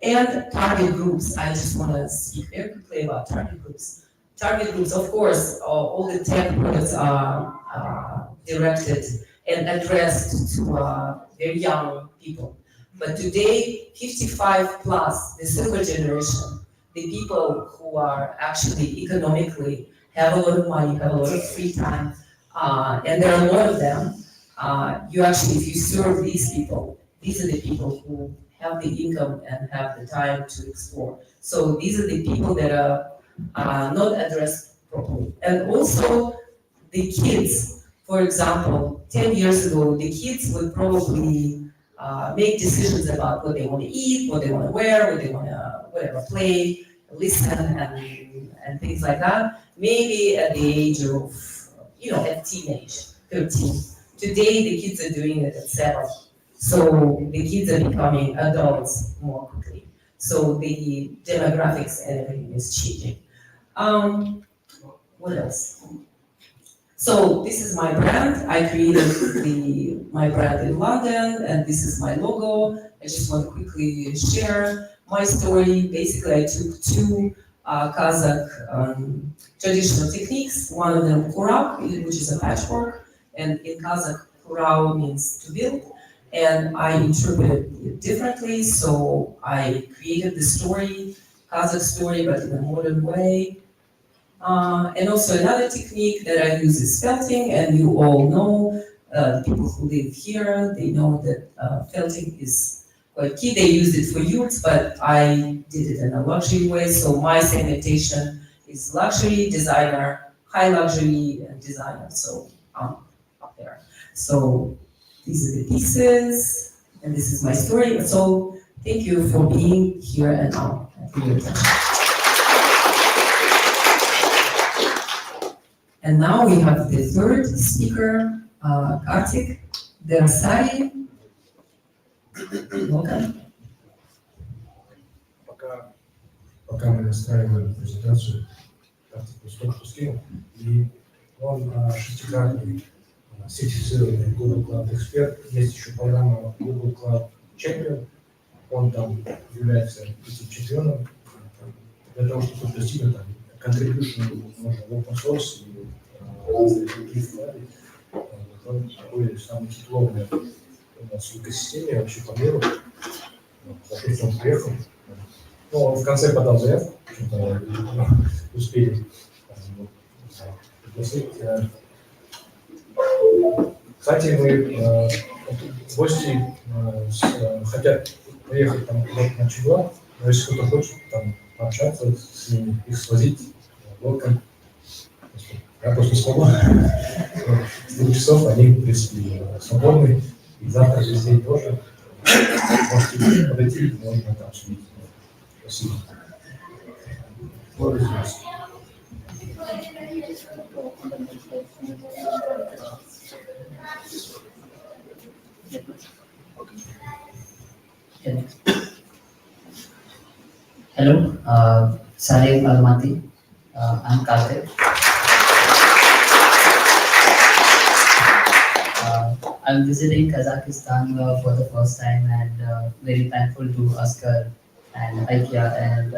And target groups, I just want to speak very quickly about target groups. Target groups, of course, all the tech products are directed and addressed to very young people. But today, 55 plus, the silver generation, the people who are actually economically have a lot of money, have a lot of free time, and there are a lot of them. You actually, if you serve these people, these are the people who have the income and have the time to explore. So these are the people that are not addressed properly. And also the kids, for example, 10 years ago, the kids would probably make decisions about what they want to eat, what they want to wear, what they want to whatever play, listen, and things like that. Maybe at the age of, at teenage, 13. Today, the kids are doing it at 7. So the kids are becoming adults more quickly. So the demographics and everything is changing. What else? So this is my brand. I created my brand in London, and this is my logo. I just want to quickly share my story. Basically, I took two Kazakh traditional techniques. One of them kurab, which is a patchwork, and in Kazakh, kurab means to build. And I interpreted it differently, so I created the story, Kazakh story, but in a modern way. And also another technique that I use is felting, and you all know, the people who live here, they know that felting is quite key. They used it for youths, but I did it in a luxury way, so my segmentation is luxury, designer, high luxury, and designer, so I'm up there. So these are the pieces, and this is my story. So thank you for being here and now, and for your attention. And now we have the third speaker, Kartik Derasari. Welcome. Пока мы настраивали презентацию, Kartik только что скинул, и он шестикратный сертифицированный Google Cloud эксперт. Есть еще программа Google Cloud Champion. Он там является этим чемпионом. Для того, чтобы достигнуть contribution можно в open source и разные другие файлы. Он такой самый титулованный у нас в экосистеме вообще по миру. Хорошо, что он приехал. Ну, он в конце подал заявку, почему-то успели пригласить. Кстати, мы гости хотят приехать там на Чугуа, но если кто-то хочет там пообщаться с ними, их свозить, welcome. Я просто смогу. С 2 часов они, в принципе, свободны, и завтра весь день тоже. Можете подойти, можно там обсудить. Спасибо. Hello, Salim Almaty. I'm Kartik. I'm visiting Kazakhstan for the first time, and very thankful to Askar and IKEA and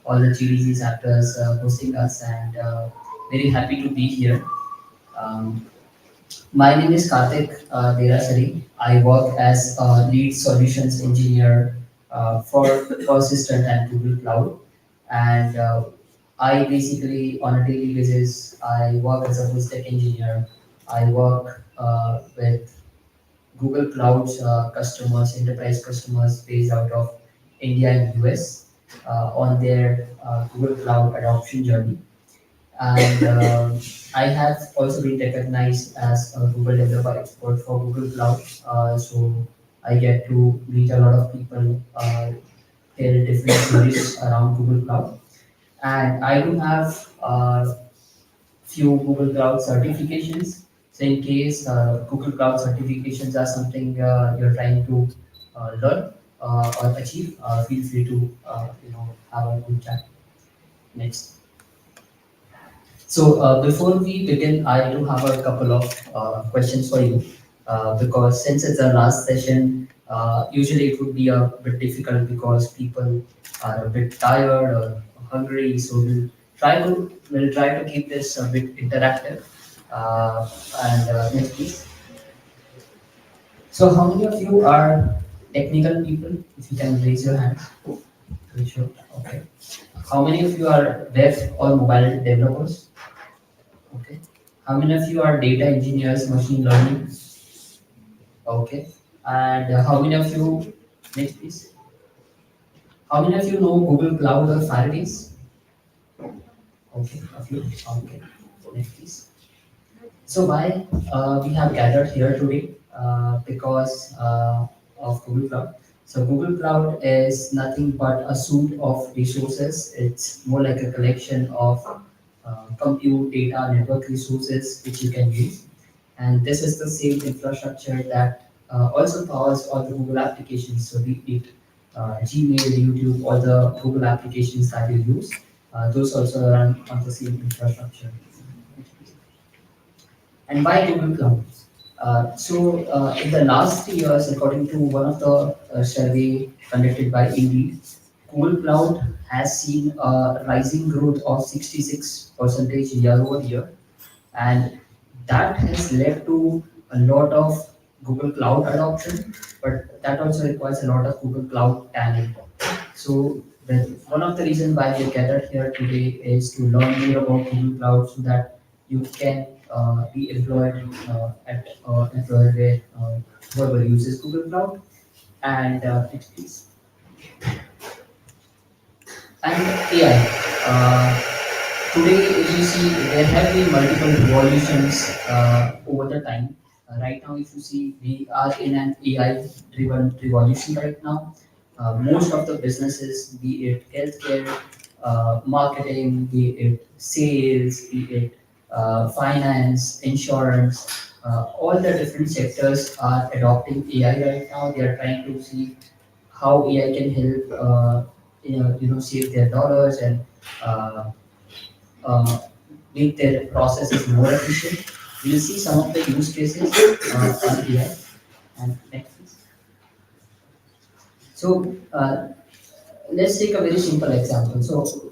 all the GDC chapters hosting us, and very happy to be here. My name is Kartik Derasari. I work as a lead solutions engineer for Persistent and Google Cloud, and I basically on a daily basis I work as a full stack engineer. I work with Google Cloud's customers, enterprise customers based out of India and US on their Google Cloud adoption journey. And I have also been recognized as a Google developer expert for Google Cloud. So I get to meet a lot of people, tell different stories around Google Cloud. And I do have few Google Cloud certifications. So in case Google Cloud certifications are something you're trying to learn or achieve, feel free to have a good chat. Next. So before we begin, I do have a couple of questions for you because since it's our last session, usually it would be a bit difficult because people are a bit tired or hungry. So we'll try to keep this a bit interactive. Next, please. So how many of you are technical people? If you can raise your hands. Pretty sure. Okay. How many of you are web or mobile developers? Okay. How many of you are data engineers, machine learning? Okay. And how many of you, next please. How many of you know Google Cloud or Firebase? Okay, a few. Okay, next please. So why we have gathered here today? Because of Google Cloud. So Google Cloud is nothing but a suite of resources. It's more like a collection of compute, data, network resources which you can use. And this is the same infrastructure that also powers all the Google applications. So be it Gmail, YouTube, all the Google applications that you use, those also run on the same infrastructure. And why Google Cloud? In the last 3 years, according to one of the survey conducted by Indeed, Google Cloud has seen a rising growth of 66% year over year, and that has led to a lot of Google Cloud adoption, but that also requires a lot of Google Cloud talent. So one of the reasons why we gathered here today is to learn more about Google Cloud so that you can be employed at employer where whoever uses Google Cloud. And next please. And AI. Today, if you see, there have been multiple revolutions over the time. Right now, if you see, we are in an AI-driven revolution right now. Most of the businesses, be it healthcare, marketing, be it sales, be it finance, insurance, all the different sectors are adopting AI right now. They are trying to see how AI can help, save their dollars and uh, uh, make their processes more efficient. We'll see some of the use cases on AI. And next, please. So let's take a very simple example. So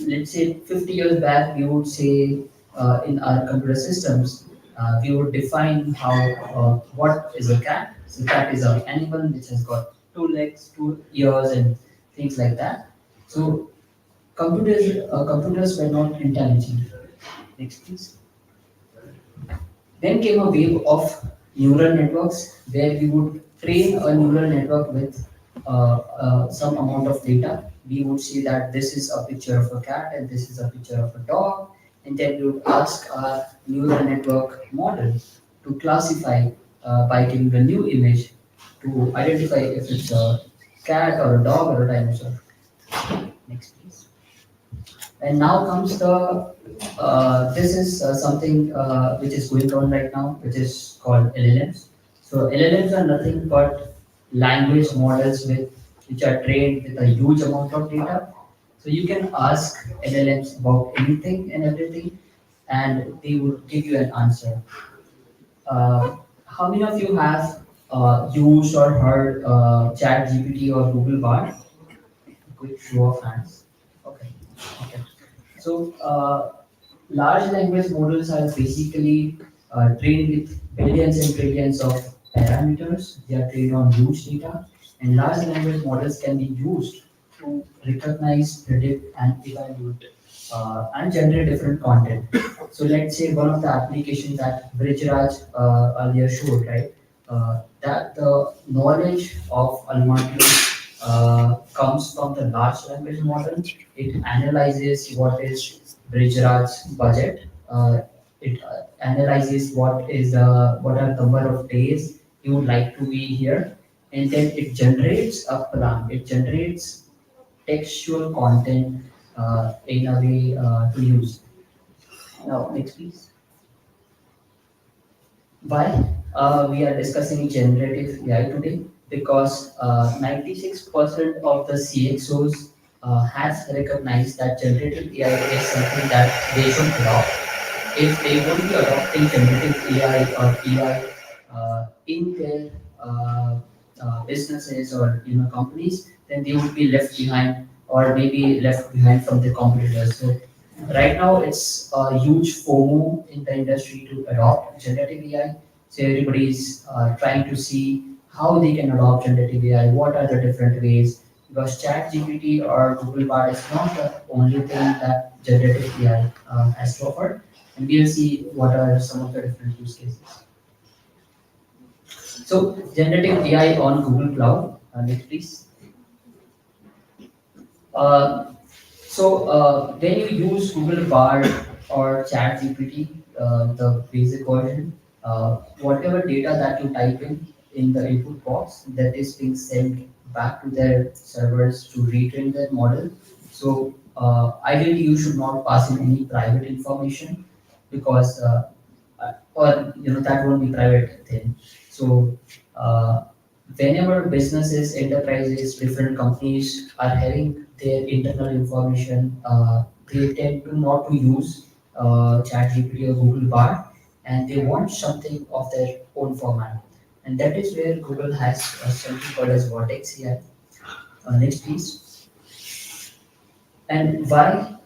let's say 50 years back, we would say in our computer systems, we would define how what is a cat. So cat is an animal which has got 2 legs, 2 ears, and things like that. So computers were not intelligent. Next, please. Then came a wave of neural networks where we would train a neural network with some amount of data. We would see that this is a picture of a cat and this is a picture of a dog, and then we would ask our neural network model to classify by giving a new image to identify if it's a cat or a dog or a dinosaur. Next, please. And now comes the this is something which is going on right now, which is called LLMs. So LLMs are nothing but language models which are trained with a huge amount of data. So you can ask LLMs about anything and everything, and they will give you an answer. How many of you have used or heard Chat GPT or Google Bard? Quick show of hands. Okay. Okay. So, large language models are basically trained with billions and trillions of parameters. They are trained on huge data, and large language models can be used to recognize, predict, and evaluate and generate different content. So, let's say one of the applications that Vrijraj earlier showed, right? That the knowledge of Almaty comes from the large language model. It analyzes what is Vrijraj's budget. It analyzes what are the number of days he would like to be here, and then it generates a plan. It generates textual content in a way to use. Now, next please. Why we are discussing generative AI today? Because 96% of the CXOs has recognized that generative AI is something that they should adopt. If they won't be adopting generative AI or AI in their businesses or companies, then they would be left behind or maybe left behind from the competitors. So right now, it's a huge FOMO in the industry to adopt generative AI. So everybody's trying to see how they can adopt generative AI. What are the different ways? Because ChatGPT or Google Bard is not the only thing that generative AI has to offer, and we'll see what are some of the different use cases. So generative AI on Google Cloud. Next, please. Uh, When you use Google Bard or ChatGPT, the basic version, whatever data that you type in the input box, that is being sent back to their servers to retrain that model. So ideally, you should not pass in any private information because, or that won't be private then. So uh, whenever businesses, enterprises, different companies are having their internal information, they tend to not to use ChatGPT or Google Bard, and they want something of their own format. And that is where Google has something called as Vertex AI. Next, please. And why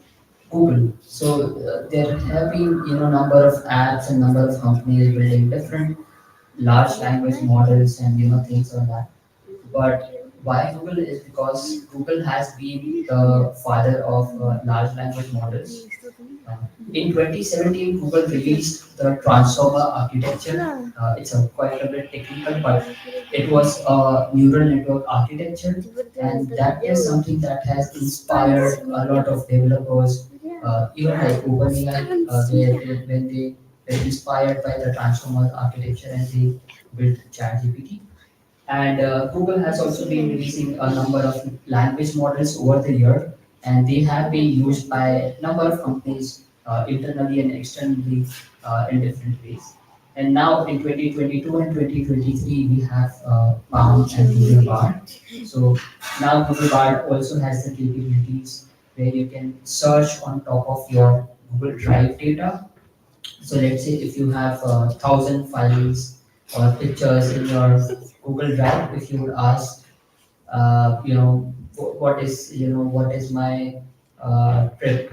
Google? So there have been number of apps and number of companies building different large language models and things like that. But why Google is because Google has been the father of large language models. Uh, in 2017, Google released the Transformer architecture. It's quite a bit technical, but it was a neural network architecture, and that is something that has inspired a lot of developers, even like OpenAI, when they were inspired by the Transformer architecture and they built ChatGPT. And Google has also been releasing a number of language models over the year, and they have been used by a number of companies internally and externally in different ways. And now in 2022 and 2023, we have Palm and Google Bard. So now Google Bard also has the capabilities where you can search on top of your Google Drive data. So let's say if you have 1,000 files or pictures in your Google Drive, if you would ask, what is my trip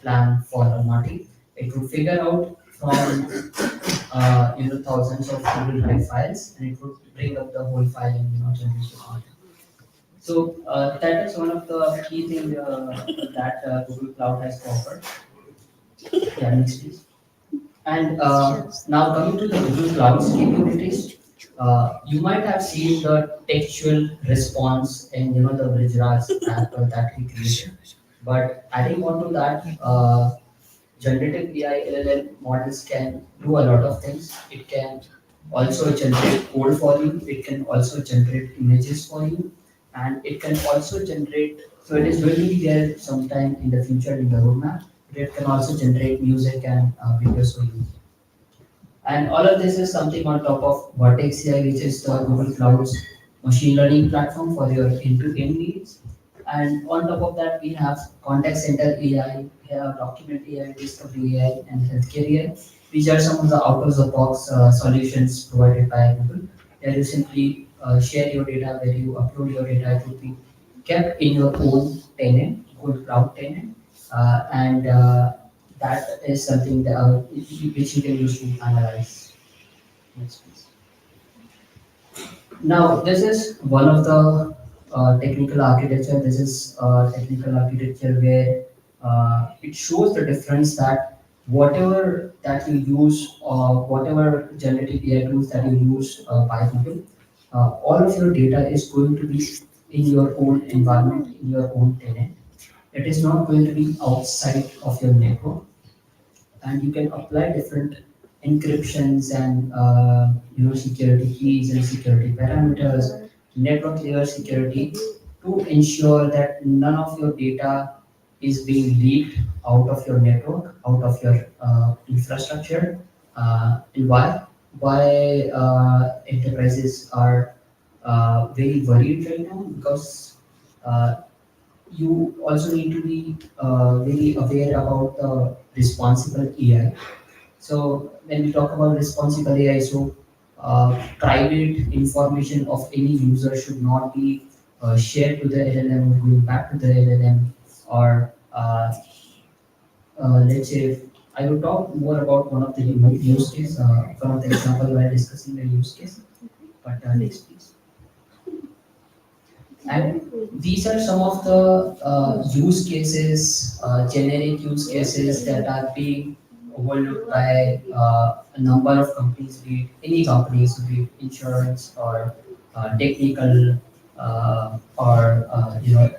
plan for Almaty, it would figure out from thousands of Google Drive files, and it would bring up the whole file and generate the content. So that is one of the key things that Google Cloud has to offer. Yeah, next please. And now coming to the Google Cloud's capabilities, you might have seen the textual response in the Vrijraj app that we created. But adding on to that, generative AI LLM models can do a lot of things. It can also generate code for you. It can also generate images for you, and it can also generate. So it is going to be there sometime in the future in the roadmap. It can also generate music and videos for you. And all of this is something on top of Vertex AI, which is the Google Cloud's machine learning platform for your end-to-end needs. And on top of that, we have contact center AI, we have document AI, discovery AI, and healthcare AI. These are some of the out-of-the-box solutions provided by Google. Where you simply share your data, where you upload your data to be kept in your own tenant, Google Cloud tenant, and that is something that which you can use to analyze. Next, please. Now, this is one of the technical architecture. This is technical architecture where it shows the difference that whatever that you use, whatever generative AI tools that you use by Google, all of your data is going to be in your own environment, in your own tenant. It is not going to be outside of your network, and you can apply different encryptions and security keys and security parameters, network layer security to ensure that none of your data is being leaked out of your network, out of your infrastructure. And why enterprises are very worried right now because you also need to be very aware about the responsible AI. So when we talk about responsible AI, so private information of any user should not be shared to the LLM or going back to the LLM, or let's say I will talk more about one of the use case, one of the example while discussing the use case. But next please. And these are some of the use cases, generic use cases that are being overlooked by a number of companies, be it any companies, be it insurance or technical or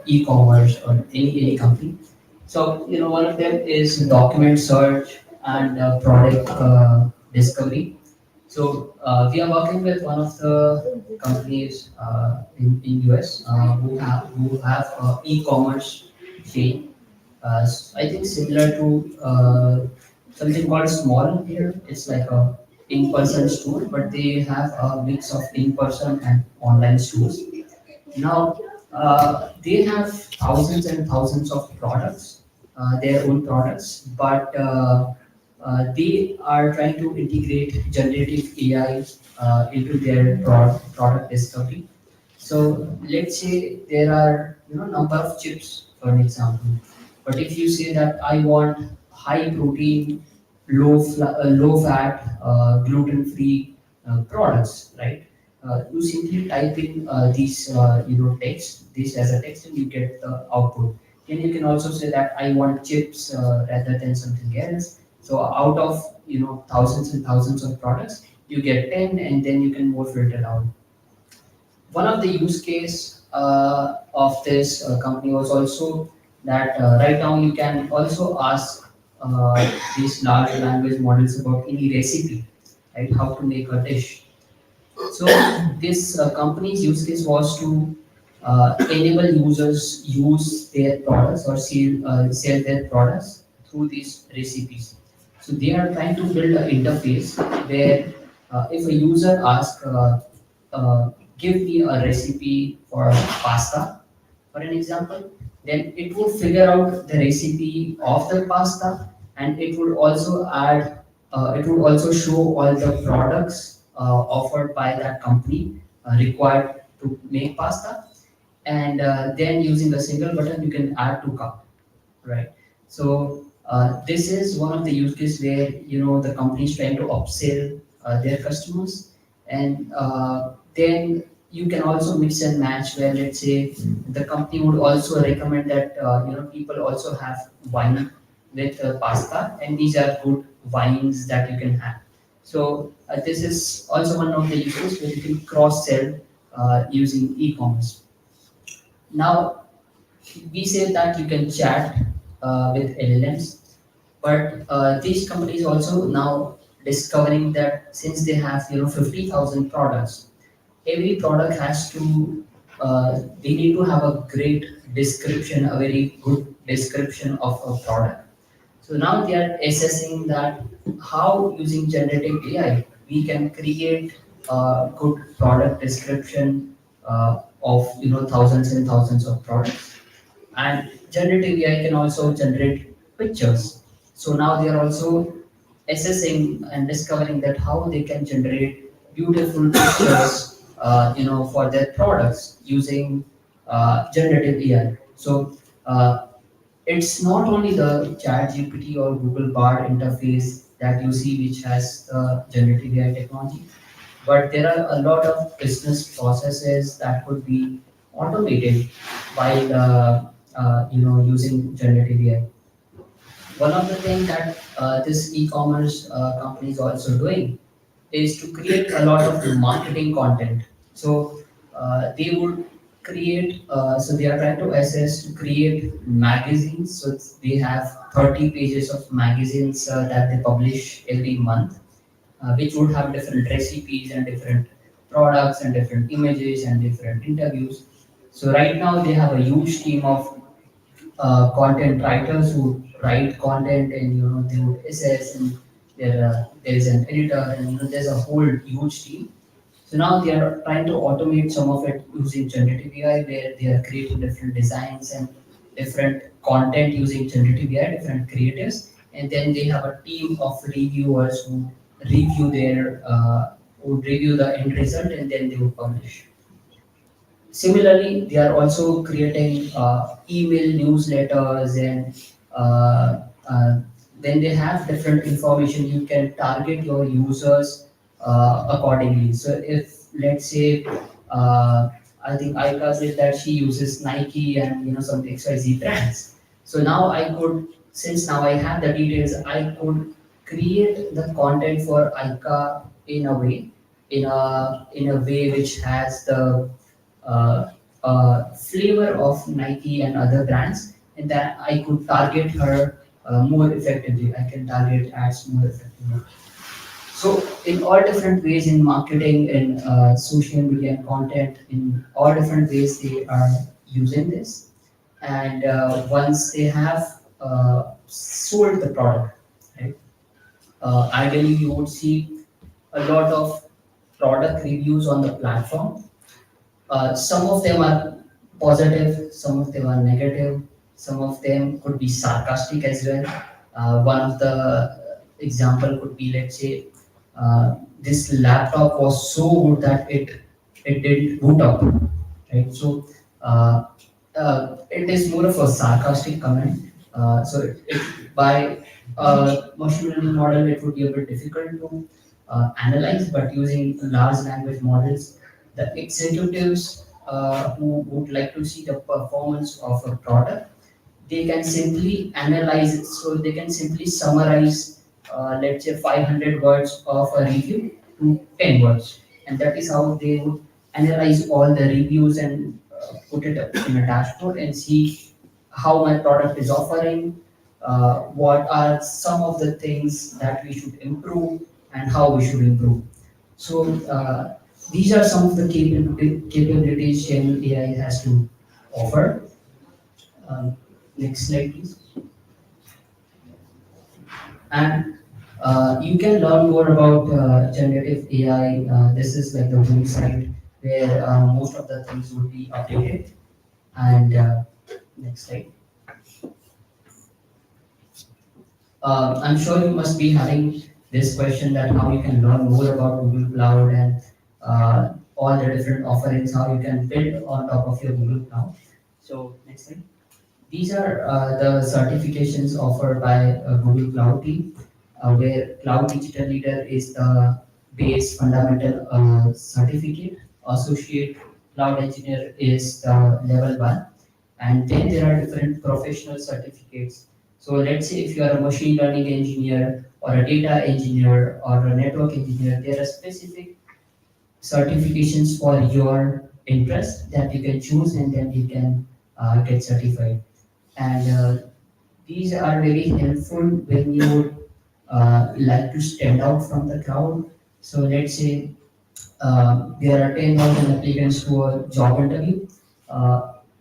e-commerce or any company. So, one of them is document search and product discovery. So, we are working with one of the companies in US who have e-commerce chain. I think similar to something called small here. It's like a in-person store, but they have a mix of in-person and online stores. Now, they have thousands and thousands of products, their own products, but they are trying to integrate generative AI into their product discovery. So let's say there are number of chips, for an example. But if you say that I want high protein, low fat, gluten free products, right? You simply type in these text this as a text and you get the output. Then you can also say that I want chips rather than something else. So out of thousands and thousands of products, you get 10 and then you can more filter out. One of the use case of this company was also that right now you can also ask these large language models about any recipe, right? How to make a dish. So this company's use case was to enable users use their products or sell their products through these recipes. So they are trying to build an interface where if a user asks, give me a recipe for pasta, for an example, then it will figure out the recipe of the pasta and it would also it would also show all the products offered by that company required to make pasta. And then using a single button, you can add to cart, right? So this is one of the use cases where the company is trying to upsell their customers, and then you can also mix and match where let's say the company would also recommend that people also have wine with pasta, and these are good wines that you can have. So this is also one of the uses where you can cross sell using e-commerce. Now we say that you can chat with LLMs, but these companies also now discovering that since they have 50,000 products, every product has to they need to have a great description, a very good description of a product. So now they are assessing that how using generative AI we can create a good product description of thousands and thousands of products. And generative AI can also generate pictures. So now they are also assessing and discovering that how they can generate beautiful pictures, for their products using generative AI. So it's not only the Chat GPT or Google Bard interface that you see which has generative AI technology, but there are a lot of business processes that could be automated while using generative AI. One of the things that this e-commerce company is also doing is to create a lot of marketing content. So they would create, so they are trying to assess to create magazines. So they have 30 pages of magazines that they publish every month, which would have different recipes and different products and different images and different interviews. So right now they have a huge team of content writers who write content, and they would assess, and there is an editor, and there's a whole huge team. So now they are trying to automate some of it using generative AI, where they are creating different designs and different content using generative AI, different creators, and then they have a team of reviewers who review their would review the end result, and then they would publish. Similarly, they are also creating email newsletters, and when they have different information, you can target your users accordingly. So if let's say, I think Aika said that she uses Nike and some XYZ brands. So now I could, since now I have the details, I could create the content for Aika in a way which has the flavor of Nike and other brands, and that I could target her more effectively. I can target ads more effectively. So in all different ways in marketing, in social media and content, in all different ways they are using this. And once they have sold the product, right? Ideally, you would see a lot of product reviews on the platform. Some of them are positive, some of them are negative, some of them could be sarcastic as well. One of the example could be, let's say, this laptop was so good that it didn't boot up, right? So it is more of a sarcastic comment. By machine learning model, it would be a bit difficult to analyze, but using large language models, the executives who would like to see the performance of a product, they can simply analyze it. So they can simply summarize, let's say, 500 words of a review to 10 words, and that is how they would analyze all the reviews and put it up in a dashboard and see how my product is offering, what are some of the things that we should improve and how we should improve. So these are some of the capabilities Gen AI has to offer. Next slide, please. And you can learn more about generative AI. This is like the website where most of the things would be updated. And next slide. I'm sure you must be having this question that how you can learn more about Google Cloud and all the different offerings, how you can build on top of your Google Cloud. So next slide. These are the certifications offered by Google Cloud team, where Cloud Digital Leader is the base fundamental certificate. Associate Cloud Engineer is the level 1, and then there are different professional certificates. So let's say if you are a machine learning engineer or a data engineer or a network engineer, there are specific certifications for your interest that you can choose, and then you can get certified. And these are very helpful when you like to stand out from the crowd. So let's say there are 10,000 applicants to a job interview.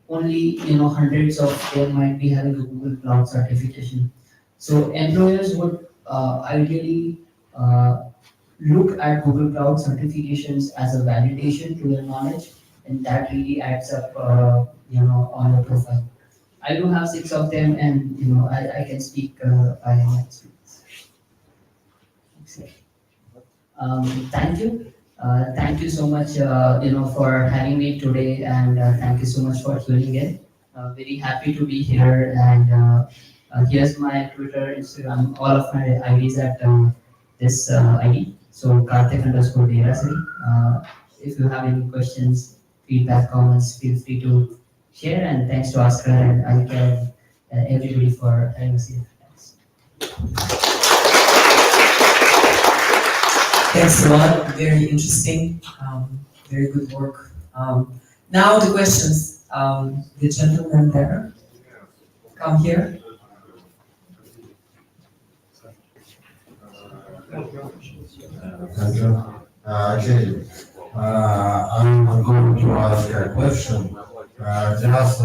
Only hundreds of them might be having a Google Cloud certification. So employers would ideally look at Google Cloud certifications as a validation to your knowledge, and that really adds up, on your profile. I do have 6 of them, and I can speak by my experience. Thank you. Thank you so much, for having me today, and thank you so much for tuning in. Very happy to be here, and here's my Twitter, Instagram, all of my IDs at this ID. So Karthik_Derasri. If you have any questions, feedback, comments, feel free to share. And thanks to Askar and Aituov and everybody for having us here. Thanks. Thanks a lot. Very interesting. Very good work. Now the questions. The gentleman there. Come here. Thank you. Okay. I'm going to ask a question. Just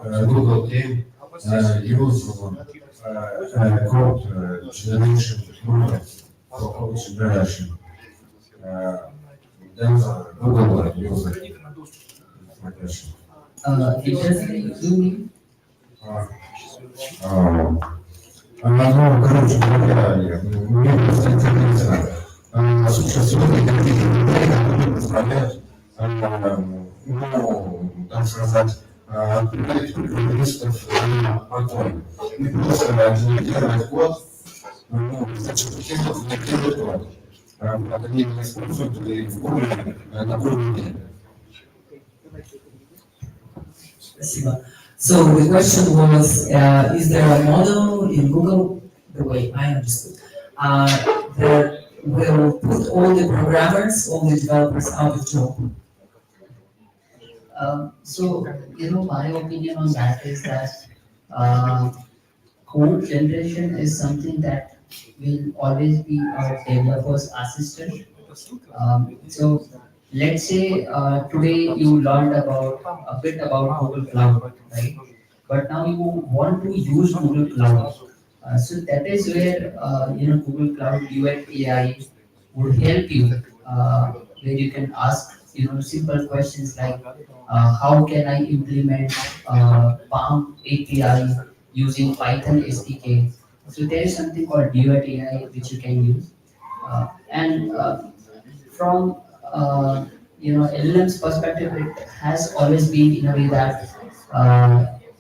Google team use code generation models for code generation. Then Google use it. My question. Короче говоря, мне просто интересно, слушай, сегодня какие-то представляют, так сказать, программистов потом. Не просто генерировать код, зачем генерировать код. Они не используют в уровне, на уровне. Спасибо. So the question was, is there a model in Google, the way I understood, that will put all the programmers, all the developers out of job? So, my opinion on that is that Uh, Code generation is something that will always be a developer's assistant. So let's say today you learned about a bit about Google Cloud, right? But now you want to use Google Cloud. So that is where Google Cloud UX AI would help you, where you can ask simple questions like how can I implement Palm API using Python SDK. So there is something called Duet AI which you can use, and from LLM's perspective, it has always been in a way that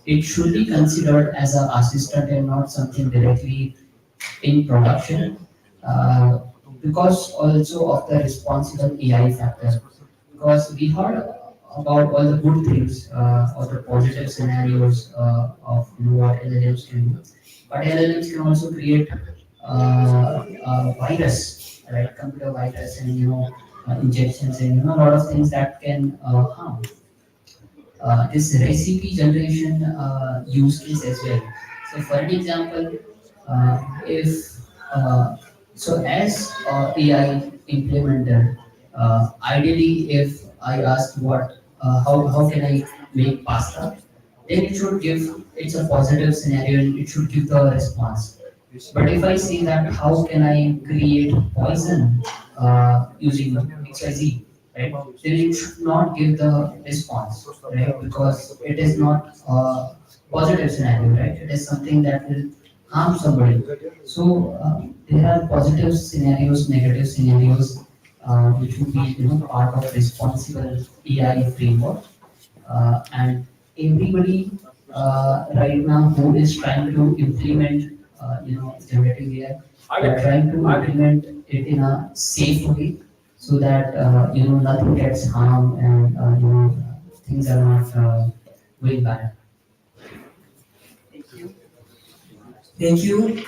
it should be considered as an assistant and not something directly in production, uh, because also of the responsible AI factor. Because we heard about all the good things or the positive scenarios of what LLMs can do, but LLMs can also create virus, right? Computer virus and injections and a lot of things that can harm this recipe generation use case as well. So for an example, if as AI implementer, ideally if I ask how can I make pasta, then it should give it's a positive scenario and it should give the response. But if I say that how can I create poison using XYZ, right? Then it should not give the response, right? Because it is not a positive scenario, right? It is something that will harm somebody. So there are positive scenarios, negative scenarios, which would be part of responsible AI framework, and everybody right now who is trying to implement generative AI, they are trying to implement it in a safe way so that nothing gets harmed and things are not going bad. Thank you.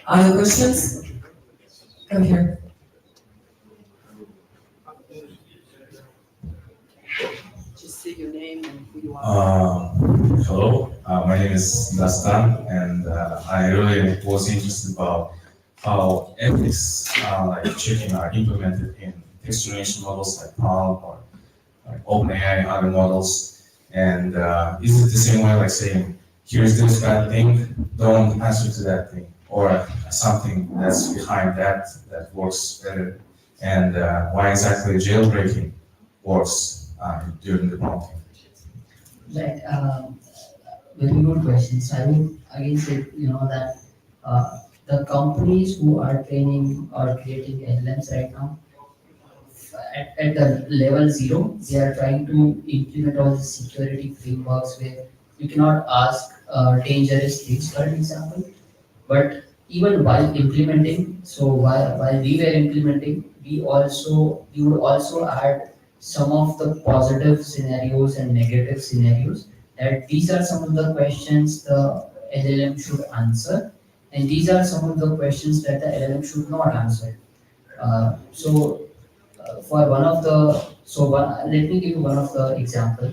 Other questions? Come here. Just say your name and who you are. Hello, my name is Dastan, and I really was interested about how ethics like checking are implemented in text generation models like Palm or like OpenAI and other models. And is it the same way, like saying, here's this bad thing, don't answer to that thing, or something that's behind that that works better, and why exactly jailbreaking works during the prompting? Right. Very good questions. I would again say, that the companies who are training or creating LLMs right now, at the level zero, they are trying to implement all the security frameworks where you cannot ask dangerous things, for example. But even while implementing, so while we were implementing, we would also add some of the positive scenarios and negative scenarios, that these are some of the questions the LLM should answer, and these are some of the questions that the LLM should not answer. For one of the so one, let me give you one of the example.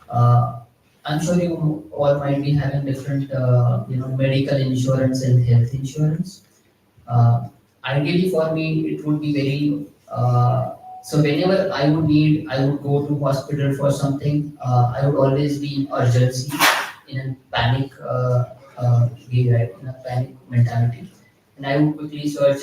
Uh, I'm sure you all might be having different, medical insurance and health insurance. Ideally, for me, it would be very. So whenever I would go to hospital for something. I would always be in urgency, in a panic way, right? In a panic mentality, and I would quickly search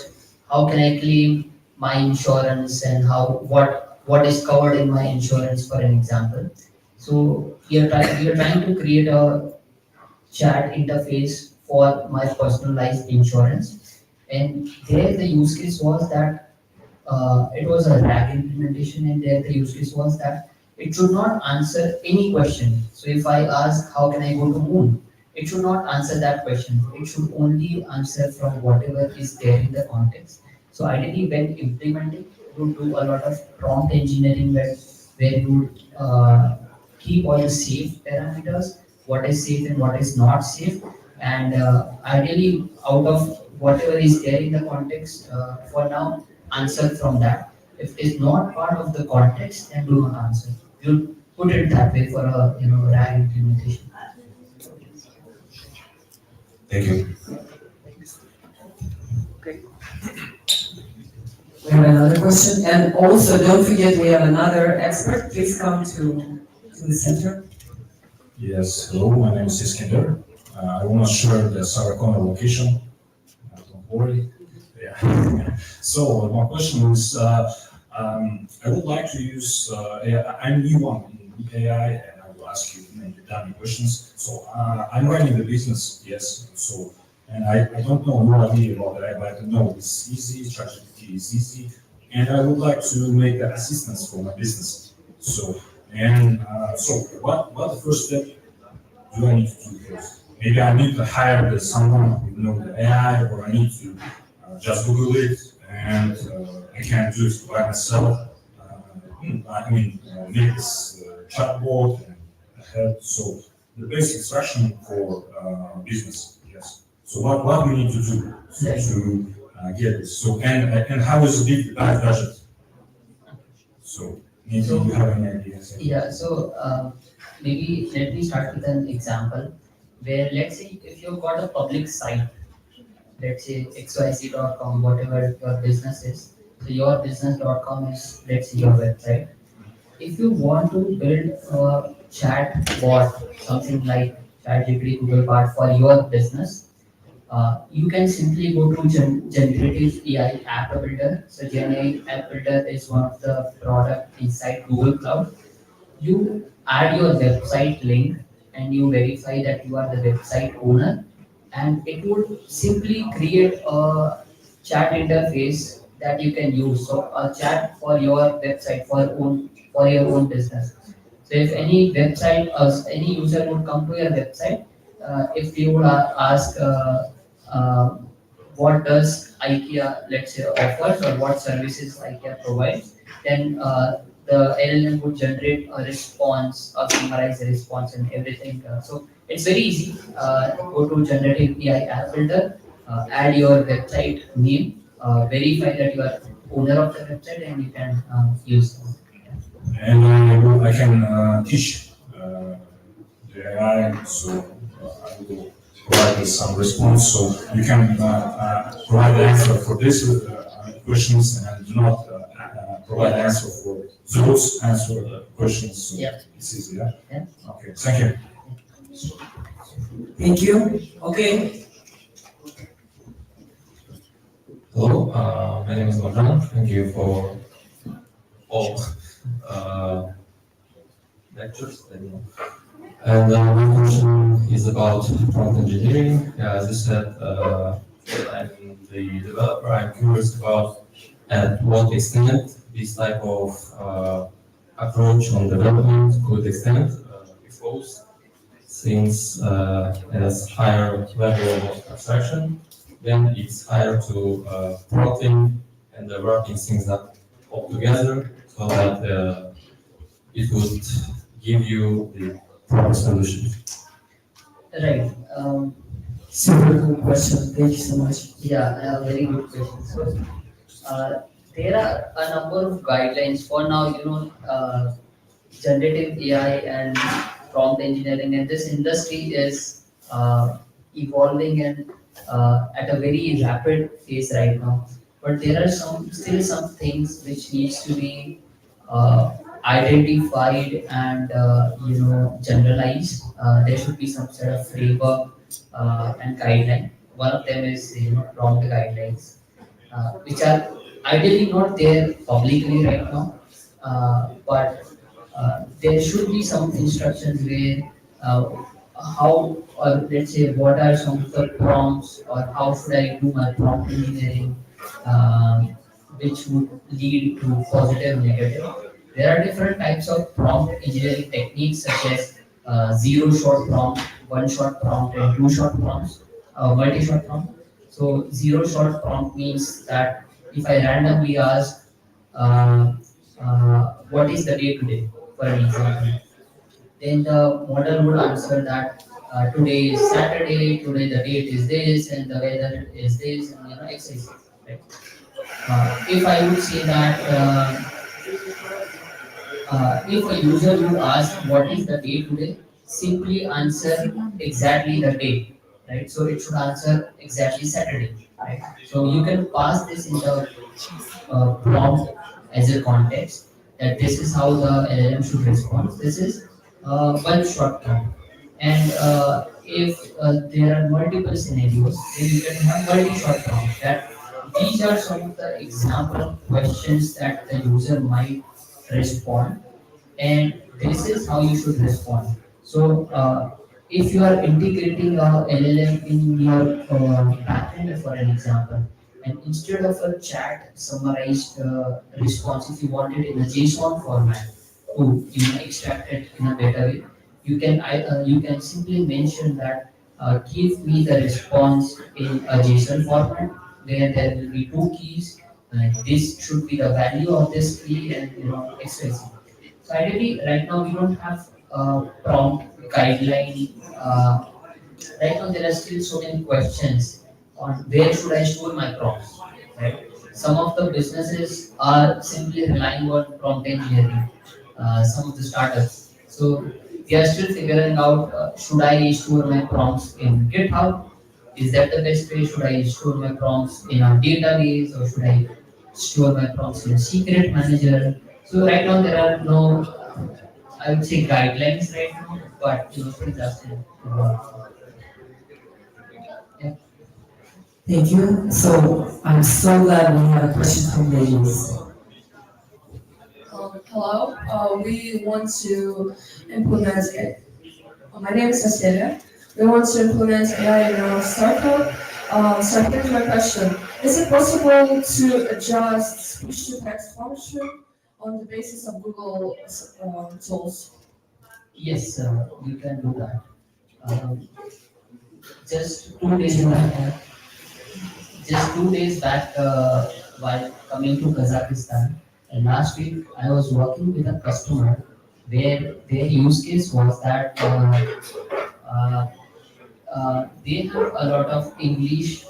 how can I claim my insurance and what is covered in my insurance, for an example. So we are trying to create a chat interface for my personalized insurance. And there the use case was that it was a RAG implementation, and there the use case was that it should not answer any question. So if I ask how can I go to moon, it should not answer that question. It should only answer from whatever is there in the context. So ideally, when implementing, you would do a lot of prompt engineering where you would keep all the safe parameters, what is safe and what is not safe, and ideally out of whatever is there in the context, for now, answer from that. If it is not part of the context, then do not answer. You put it that way for a RAG implementation. Thank you. Okay. We have another question, and also don't forget we have another expert. Please come to the center. Yes, hello, my name is Iskender. I will not share the Sarakona location. Don't worry. Yeah. So my question is, I would like to use AI. I'm new in AI, and I will ask you maybe dummy questions. So I'm running the business, yes. So and I don't know no idea about AI, but I know it's easy. ChatGPT is easy, and I would like to make that assistance for my business. So so what the first step do I need to do first? Maybe I need to hire someone who knows the AI, or I need to just Google it, and I can do it by myself. Make this chatbot and have so the basic instruction for business. Yes. So what we need to do to get this? So and how is the budget? So maybe you have any ideas? Yeah, so maybe let me start with an example where let's say if you've got a public site, let's say xyz.com, whatever your business is. So your business.com is, let's say, your website. If you want to build a chat bot, something like ChatGPT, Google Bot for your business, you can simply go to Generative AI App Builder. So Gen App Builder is one of the product inside Google Cloud. You add your website link and you verify that you are the website owner, and it would simply create a chat interface that you can use. So a chat for your website for your own business. So if any website any user would come to your website, if they would ask uh, what does IKEA, let's say, offers or what services IKEA provides, then the LLM would generate a response, a summarized response, and everything. So it's very easy. Go to Generative AI App Builder, add your website name, verify that you are owner of the website, and you can use them. And I can teach the AI, so I will provide some response. So you can provide the answer for this questions and do not provide answer for those answer questions. So Yeah. it's easy, yeah? Yeah. Okay, thank you. Thank you. Okay. Hello, my name is Marjan. Thank you for all lectures. And my question is about prompt engineering. As you said, I'm the developer. I'm curious about at what extent this type of approach on development could extend expose, since it has higher level of abstraction, then it's higher to prompting and working things up all together so that it would give you the proper solution. Right. Super good question. Thank you so much. Yeah, very good question. So, there are a number of guidelines for now. Generative AI and prompt engineering, and this industry is evolving and at a very rapid pace right now. But there are still some things which needs to be identified and generalized. There should be some sort of framework and guideline. One of them is prompt guidelines, which are ideally not there publicly right now, but there should be some instructions where how, or let's say what are some of the prompts, or how should I do my prompt engineering, which would lead to positive, negative. There are different types of prompt engineering techniques such as zero shot prompt, one shot prompt, and two shot prompts, multi shot prompt. So zero shot prompt means that if I randomly ask uh, what is the day today, for an example, then the model would answer that today is Saturday, today the date is this, and the weather is this, and XYZ. Right? If I would say that if a user would ask what is the day today, simply answer exactly the day, right? So it should answer exactly Saturday, right? So you can pass this in the prompt as a context that this is how the LLM should respond. This is one short prompt. And if there are multiple scenarios, then you can have multi-short prompts. That these are some of the example questions that the user might respond, and this is how you should respond. So if you are integrating a LLM in your backend, for an example, and instead of a chat summarized response, if you want it in a JSON format to extract it in a better way, you can simply mention that give me the response in a JSON format where there will be two keys. This should be the value of this key, and XYZ. So ideally, right now we don't have a prompt guideline. Right now there are still so many questions on where should I store my prompts. Right? Some of the businesses are simply relying on prompt engineering. Some of the startups. So they are still figuring out should I store my prompts in GitHub? Is that the best way? Should I store my prompts in a database, or should I store my prompts in a secret manager? So right now there are no, I would say, guidelines right now, but things are still evolving. Yeah. Thank you. So I'm so glad we have a question from ladies. Hello. We want to implement it. My name is Cecilia. We want to implement AI in our startup. So here's my question. Is it possible to adjust speech-to-text function on the basis of Google tools? Yes, you can do that. Um, just 2 days back, while coming to Kazakhstan, and last week I was working with a customer where their use case was that uh, they have a lot of English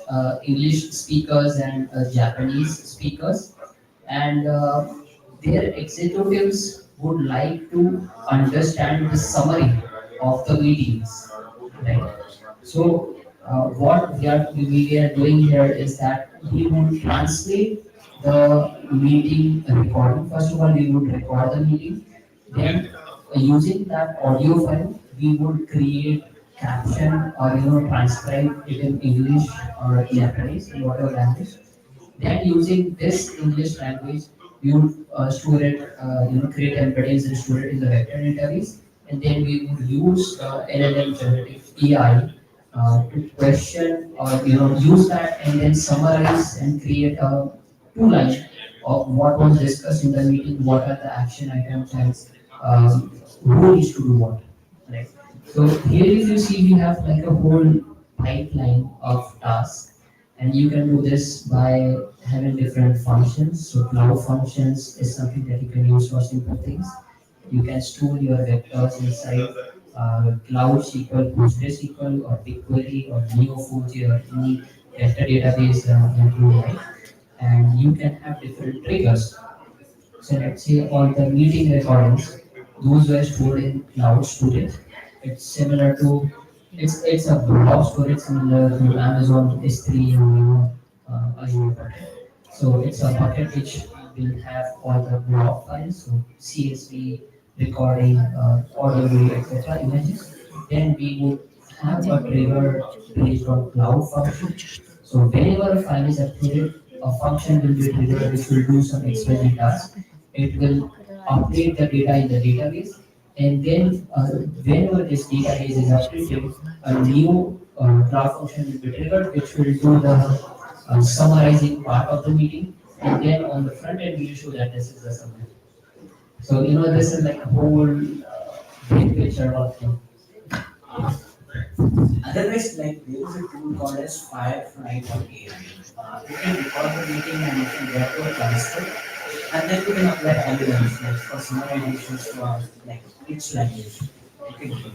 speakers and Japanese speakers, and their executives would like to understand the summary of the meetings, right? So what we are doing here is that we would translate the meeting recording. First of all, we would record the meeting. Then, using that audio file, we would create caption or transcribe it in English or Japanese, in whatever language. Then using this English language, we would store it, create embeddings and store it in the vector database, and then we would use LLM generative AI to question or use that and then summarize and create a two-line of what was discussed in the meeting, what are the action items, and who needs to do what. Right. So here, if you see, we have like a whole pipeline of tasks, and you can do this by having different functions. So cloud functions is something that you can use for simple things. You can store your vectors inside Cloud SQL, PostgreSQL, or BigQuery, or Neo4j, or any vector database that you like. And you can have different triggers. So let's say all the meeting recordings, those were stored in cloud storage. It's similar to, it's a blob storage similar to Amazon S3 or Azure bucket. So it's a bucket which will have all the blob files, so CSV, recording, audio, video, etc. images. Then we would have a trigger based on cloud function. So whenever a file is uploaded, a function will be triggered which will do some XYZ task. It will update the data in the database, and then whenever this database is updated, a new cloud function will be triggered which will do the summarizing part of the meeting, and then on the front end we will show that this is the summary. So this is like a whole big picture of thing. Otherwise, like there is a tool called as Firefly.ai. You can record the meeting and you can get to a transcript, and then you can apply elements like for summarizations for like each language. You can do.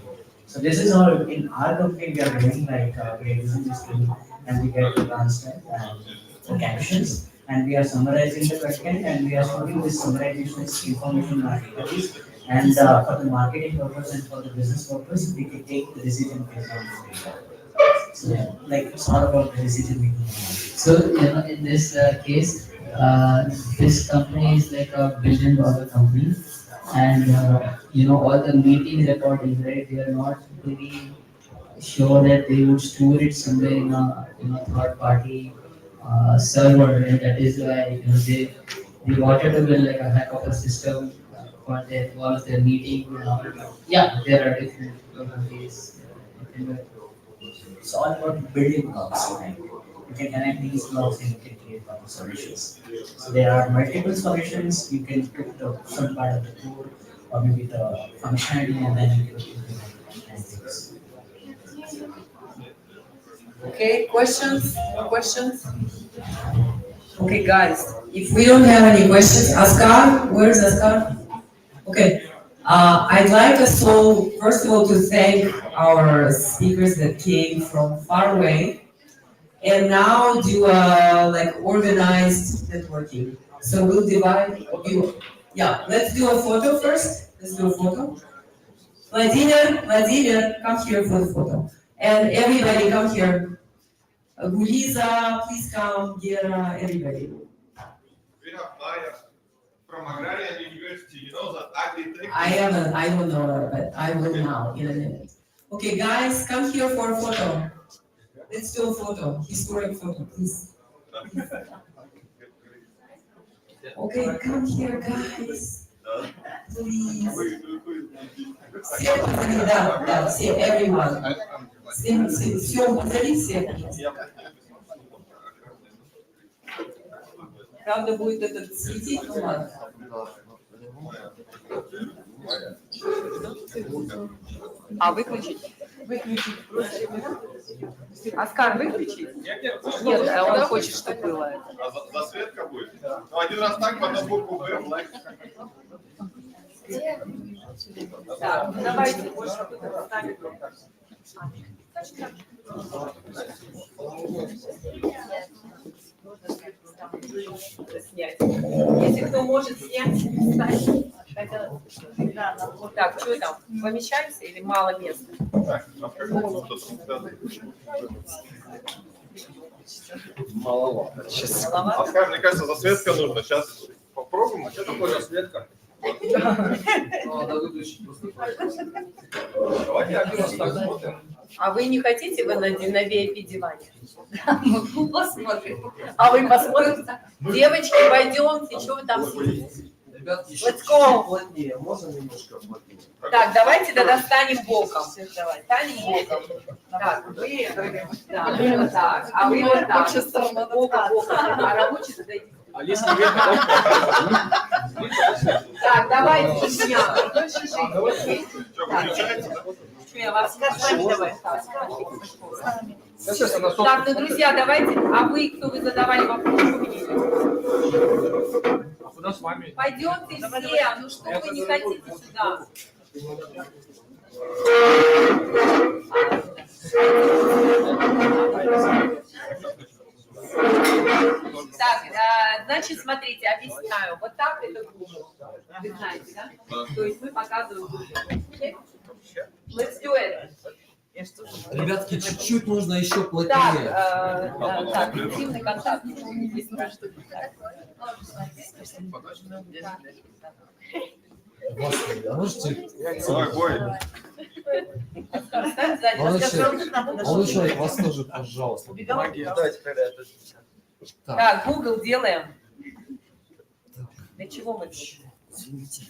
So this is all in our company we are doing, like we are using this tool and we get the transcript and the captions, and we are summarizing the content, and we are storing this summarization information in our database. And for the marketing purpose and for the business purpose, we can take the decision based on this data. So like it's not about the decision making. So, in this case, this company is like a $1 billion company, and all the meeting recordings, right? They are not very sure that they would store it somewhere in a third party server, and that is why they wanted to build like a backup system for all of their meeting. Yeah, there are different ways. It's all about building blocks, right? You can connect these blocks and you can create other solutions. So there are multiple solutions. You can put some part of the code or maybe the functionality and then you can implement and things. Okay, questions? More questions? Okay, guys, if we don't have any questions, Askar, where's Askar? Okay, I'd like us all, first of all, to thank our speakers that came from far away and now do like organized networking. So we'll divide you. Yeah, let's do a photo first. Let's do a photo. Vladimir, come here for the photo. And everybody come here. Guliza, please come, Gera, everybody. We have Maya from Agrarian University. You know that agri-tech? I don't know her, but I will now in a minute. Okay, guys, come here for a photo. Let's do a photo, historic photo, please. Okay, come here, guys. Please. Все, everyone. Все, позови всех. Правда, будет этот светить, ну ладно. А выключить? Выключить. Оскар, выключить? Нет, он хочет, чтобы было это. А засветка будет? Ну, один раз так, потом букву Б, лайк. Так, давайте больше ставим. Снять. Если кто может снять, ставь. Так, что там? Помещаемся или мало места? Маловато. Оскар, мне кажется, засветка нужна. Сейчас попробуем. А что такое засветка? Надо выключить просто. Давайте один раз так смотрим. А вы не хотите вы на VIP-диване? Мы посмотрим. А вы посмотрите? Девочки, пойдемте, что вы там сидите? Ребятки, Let's go. плотнее, можно немножко плотнее? Так, давайте тогда станем боком. Давай, станем боком. Так, вы, да, так, а вы вот так. Боком. А рабочий тогда идите. Так, давайте, друзья. Больше жить. Я вас скажу, давай. Так, ну, друзья, давайте. А вы, кто вы задавали вопрос, что вы несете? Куда с вами? Пойдемте все, ну что вы не хотите сюда? Так, значит, смотрите, объясняю. Вот так это Google. Вы знаете, да? То есть мы показываем Google. Let's do it. Ребятки, чуть-чуть нужно еще плотнее. Так, интимный контакт. Господи, а можете... Ой. Молодой человек, вас тоже, пожалуйста. Так, Google делаем. Для чего мы? Извините.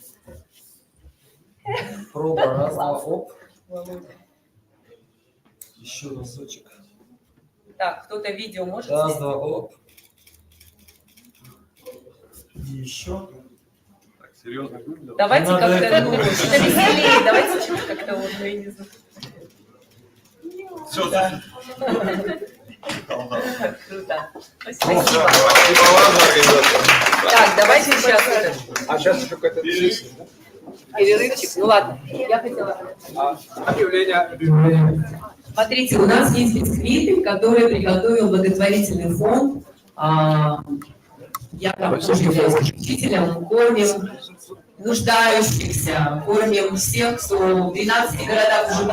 Проба, раз, два, оп. Еще разочек. Так, кто-то видео может Раз, снять? два, оп. И еще. Так, серьезно. Давайте Надо как-то это ну, больше. что-то веселее, давайте что-то как-то вот, ну, я не знаю. Все, Да. Круто. Спасибо. Спасибо вам, организация. Так, давайте сейчас А сейчас еще какая-то перерывчик. Ну ладно, я хотела... объявление. Смотрите, у нас есть бисквиты, которые приготовил благотворительный фонд. Я там тоже являюсь учителем, кормим нуждающихся, кормим всех, кто в 12 городах уже